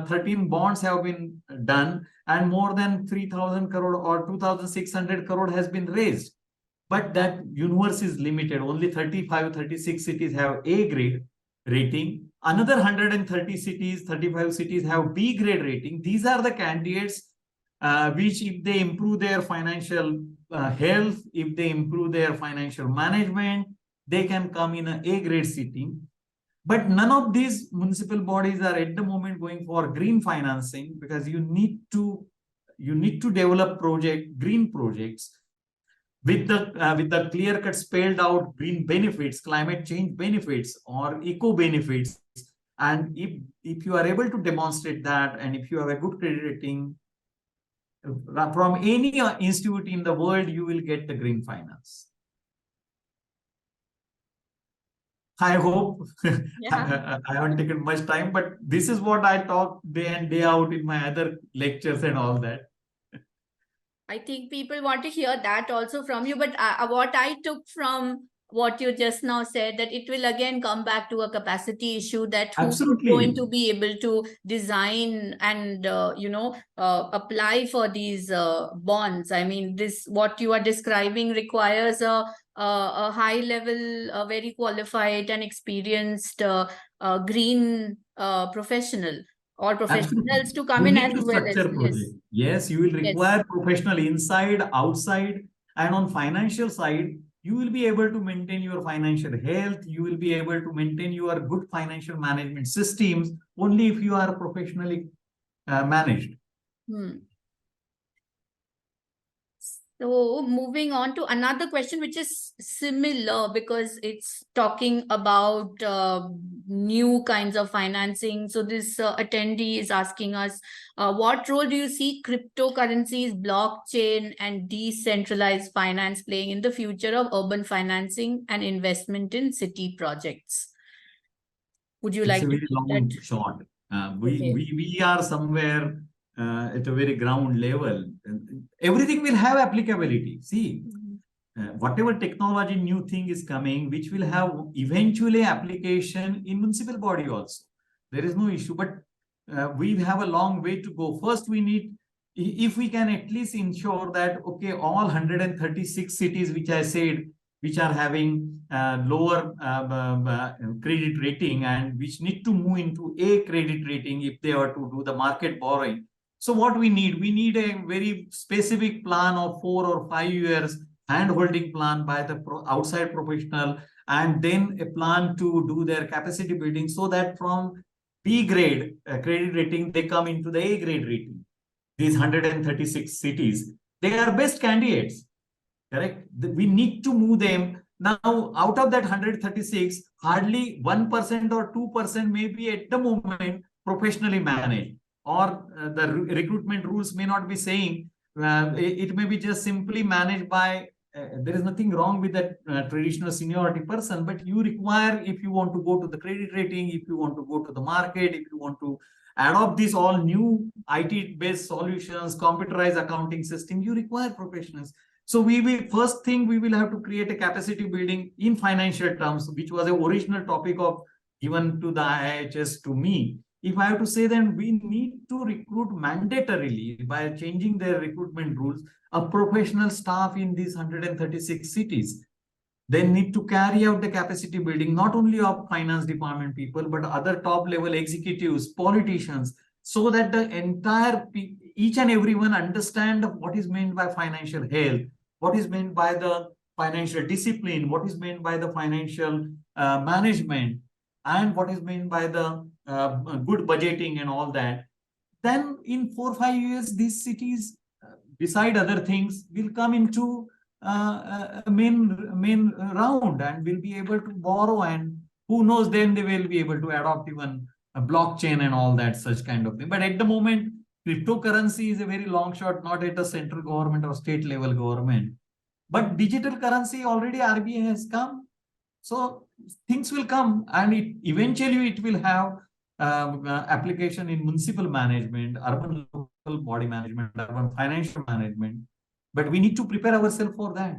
S2: 13 bonds have been done, and more than 3,000 crore or 2,600 crore has been raised. But that universe is limited. Only 35, 36 cities have A grade rating. Another 130 cities, 35 cities have B grade rating. These are the candidates which, if they improve their financial health, if they improve their financial management, they can come in an A grade sitting. But none of these municipal bodies are at the moment going for green financing, because you need to develop green projects with the clear cut spelled out green benefits, climate change benefits, or eco benefits. And if you are able to demonstrate that, and if you have a good credit rating from any institute in the world, you will get the green finance. I hope I haven't taken much time, but this is what I talk day in, day out in my other lectures and all that.
S1: I think people want to hear that also from you. But what I took from what you just now said, that it will again come back to a capacity issue, that who is going to be able to design and apply for these bonds. I mean, this, what you are describing, requires a high level, very qualified and experienced green professional or professionals to come in as well as
S2: project. Yes, you will require professional inside, outside, and on financial side, you will be able to maintain your financial health. You will be able to maintain your good financial management systems only if you are professionally managed.
S1: So moving on to another question, which is similar, because it's talking about new kinds of financing. So this attendee is asking us, what role do you see cryptocurrencies, blockchain, and decentralized finance playing in the future of urban financing and investment in city projects? Would you like to
S2: take that? Short. We are somewhere at a very ground level. Everything will have applicability. See, whatever technology new thing is coming, which will have eventually application in municipal body also. There is no issue, but we have a long way to go. First, we need, if we can at least ensure that, okay, all 136 cities, which I said, which are having lower credit rating and which need to move into a credit rating if they are to do the market borrowing. So what we need a very specific plan of 4 or 5 years hand-holding plan by the outside professional, and then a plan to do their capacity building so that from B grade credit rating, they come into the A grade rating. These 136 cities, they are best candidates, correct? We need to move them. Now, out of that 136, hardly 1% or 2% may be at the moment professionally managed, or the recruitment rules may not be saying, it may be just simply managed by, there is nothing wrong with that traditional seniority person, but you require, if you want to go to the credit rating, if you want to go to the market, if you want to adopt these all new IT-based solutions, computerized accounting system, you require professionals. So first thing, we will have to create a capacity building in financial terms, which was the original topic of given to the IIHS to me. If I have to say, then we need to recruit mandatorily by changing their recruitment rules, a professional staff in these 136 cities. They need to carry out the capacity building, not only of finance department people, but other top level executives, politicians, so that the entire, each and everyone understand what is meant by financial health, what is meant by the financial discipline, what is meant by the financial management, and what is meant by the good budgeting and all that. Then in 4 or 5 years, these cities, beside other things, will come into a main round and will be able to borrow, and who knows, then they will be able to adopt even a blockchain and all that, such kind of thing. But at the moment, cryptocurrency is a very long shot, not at a central government or state level government. But digital currency, already RBI has come. So things will come, and eventually it will have application in municipal management, urban local body management, urban financial management. But we need to prepare ourselves for that.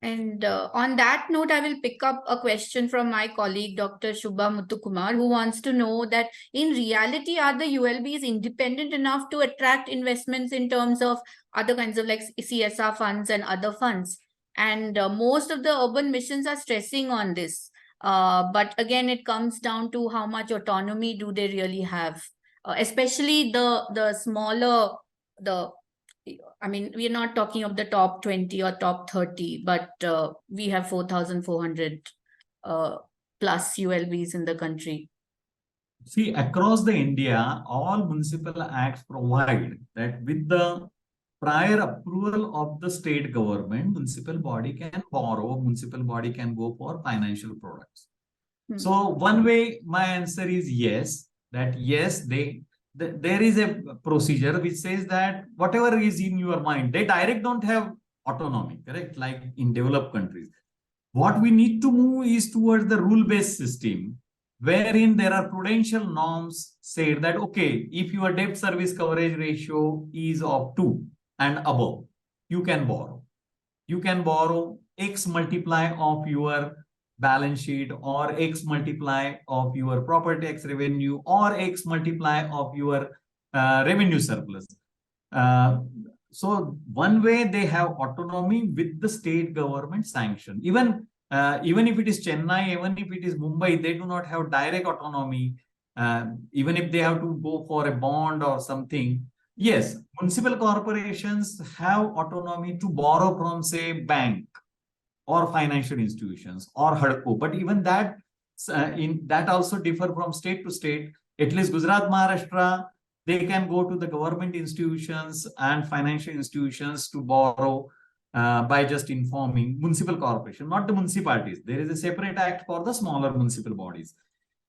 S1: And on that note, I will pick up a question from my colleague, Dr. Shubha Muthukumar, who wants to know that in reality, are the ULBs independent enough to attract investments in terms of other kinds of like CSR funds and other funds? And most of the urban missions are stressing on this. But again, it comes down to how much autonomy do they really have, especially the smaller, I mean, we're not talking of the top 20 or top 30, but we have 4,400 plus ULBs in the country.
S2: See, across the India, all municipal acts provide that with the prior approval of the state government, municipal body can borrow, municipal body can go for financial products. So one way, my answer is yes, that yes, there is a procedure which says that whatever is in your mind, they don't have autonomy, correct? Like in developed countries. What we need to move is towards the rule-based system, wherein there are prudential norms say that, okay, if your debt service coverage ratio is of 2 and above, you can borrow. You can borrow X multiply of your balance sheet, or X multiply of your property tax revenue, or X multiply of your revenue surplus. So one way, they have autonomy with the state government sanction. Even if it is Chennai, even if it is Mumbai, they do not have direct autonomy. Even if they have to go for a bond or something. Yes, municipal corporations have autonomy to borrow from, say, bank or financial institutions or HUDCO. But even that, that also differ from state to state. At least Gujarat, Maharashtra, they can go to the government institutions and financial institutions to borrow by just informing municipal corporation, not the municipalities. There is a separate act for the smaller municipal bodies.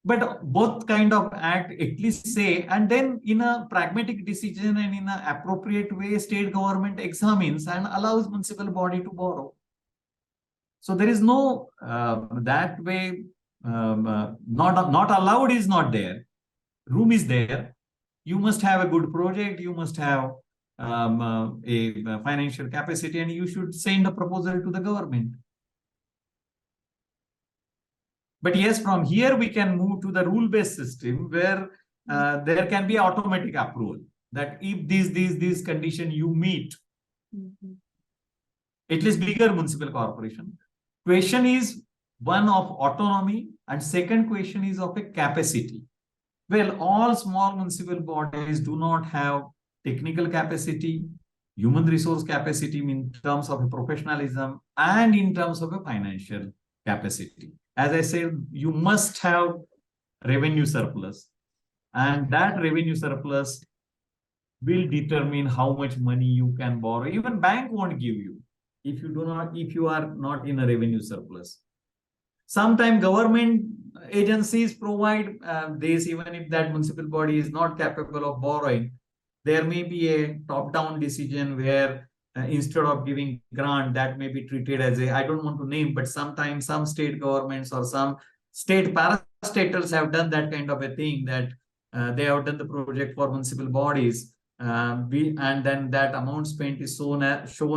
S2: But both kind of act at least say, and then in a pragmatic decision and in an appropriate way, state government examines and allows municipal body to borrow. So there is no that way not allowed is not there. Room is there. You must have a good project. You must have a financial capacity, and you should send a proposal to the government. But yes, from here we can move to the rule-based system where there can be automatic approval that if these condition you meet, at least bigger municipal corporation. Question is one of autonomy, and second question is of a capacity. Well, all small municipal bodies do not have technical capacity, human resource capacity in terms of a professionalism, and in terms of a financial capacity. As I said, you must have revenue surplus, and that revenue surplus will determine how much money you can borrow. Even bank won't give you if you are not in a revenue surplus. Sometimes government agencies provide this, even if that municipal body is not capable of borrowing. There may be a top-down decision where instead of giving grant, that may be treated as a, I don't want to name, but sometimes some state governments or some state parastatals have done that kind of a thing, that they have done the project for municipal bodies. And then that amount spent is shown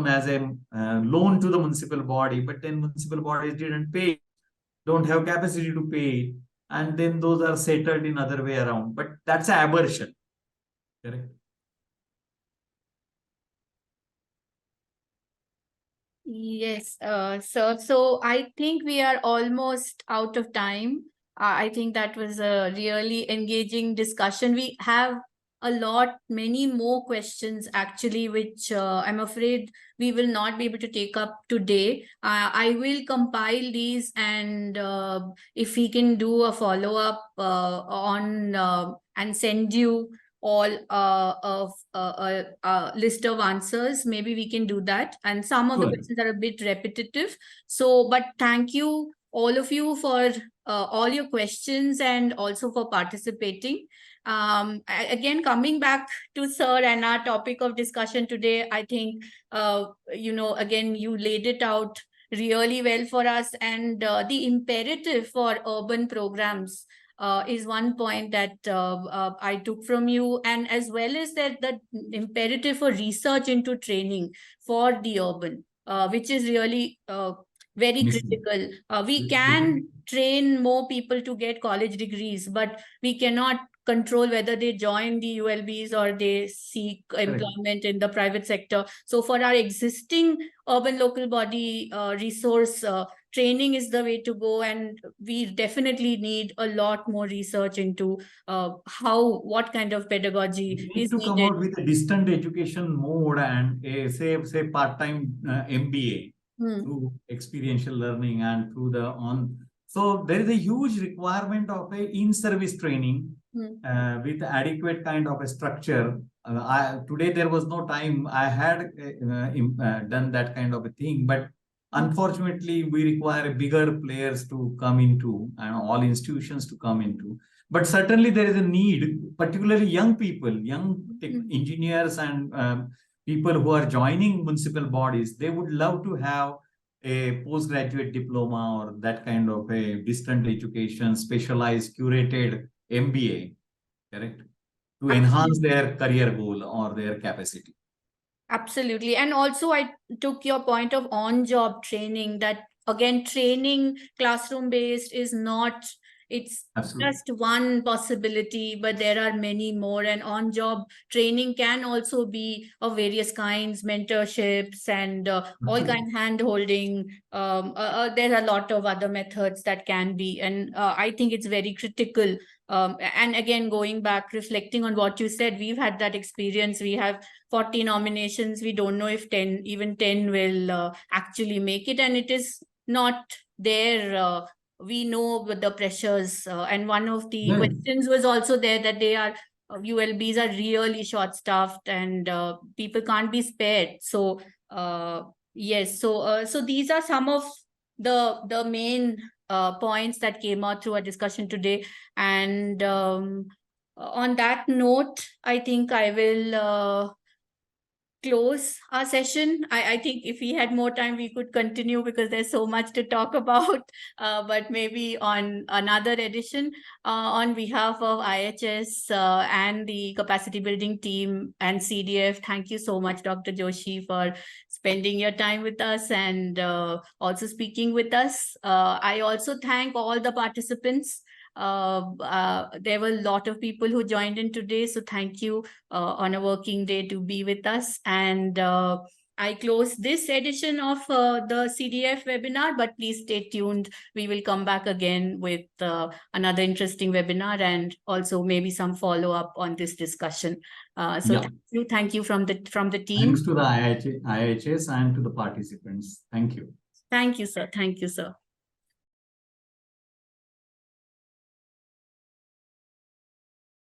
S2: as a loan to the municipal body, but then municipal bodies didn't pay, don't have capacity to pay, and then those are settled in other way around. But that's an aberration, correct?
S1: Yes, sir. So I think we are almost out of time. I think that was a really engaging discussion. We have many more questions actually, which I'm afraid we will not be able to take up today. I will compile these, and if we can do a follow-up on and send you all of a list of answers, maybe we can do that. And some of the questions are a bit repetitive. So, but thank you all of you for all your questions and also for participating. Again, coming back to sir and our topic of discussion today, I think, again, you laid it out really well for us, and the imperative for urban programs is one point that I took from you, and as well as that the imperative for research into training for the urban, which is really very critical. We can train more people to get college degrees, but we cannot control whether they join the ULBs or they seek employment in the private sector. So for our existing urban local body resource, training is the way to go, and we definitely need a lot more research into what kind of pedagogy is
S2: to
S1: needed.
S2: Come out with a distant education mode and a say part-time MBA through experiential learning and through the on. So there is a huge requirement of a in-service training with adequate kind of a structure. Today there was no time. I had done that kind of a thing, but unfortunately we require bigger players to come into, and all institutions to come into. But certainly there is a need, particularly young people, young engineers and people who are joining municipal bodies. They would love to have a postgraduate diploma or that kind of a distant education, specialized, curated MBA, correct? To enhance their career goal or their capacity.
S1: Absolutely. And also I took your point of on-job training, that again, training classroom-based is not, it's just one possibility, but there are many more. And on-job training can also be of various kinds, mentorships and all kinds of hand-holding. There are a lot of other methods that can be. And I think it's very critical. And again, going back, reflecting on what you said, we've had that experience. We have 40 nominations. We don't know if 10 will actually make it. And it is not there. We know the pressures. And one of the questions was also there that they are, ULBs are really short-staffed and people can't be spared. So yes, so these are some of the main points that came out through our discussion today. And on that note, I think I will close our session. I think if we had more time, we could continue because there's so much to talk about, but maybe on another edition. On behalf of IHS and the capacity building team and CDF, thank you so much, Dr. Joshi, for spending your time with us and also speaking with us. I also thank all the participants. There were a lot of people who joined in today, so thank you on a working day to be with us. And I close this edition of the CDF webinar, but please stay tuned. We will come back again with another interesting webinar and also maybe some follow-up on this discussion. So thank you from the team.
S2: Thanks to the IIHS and to the participants. Thank you.
S1: Thank you, sir. Thank you, sir.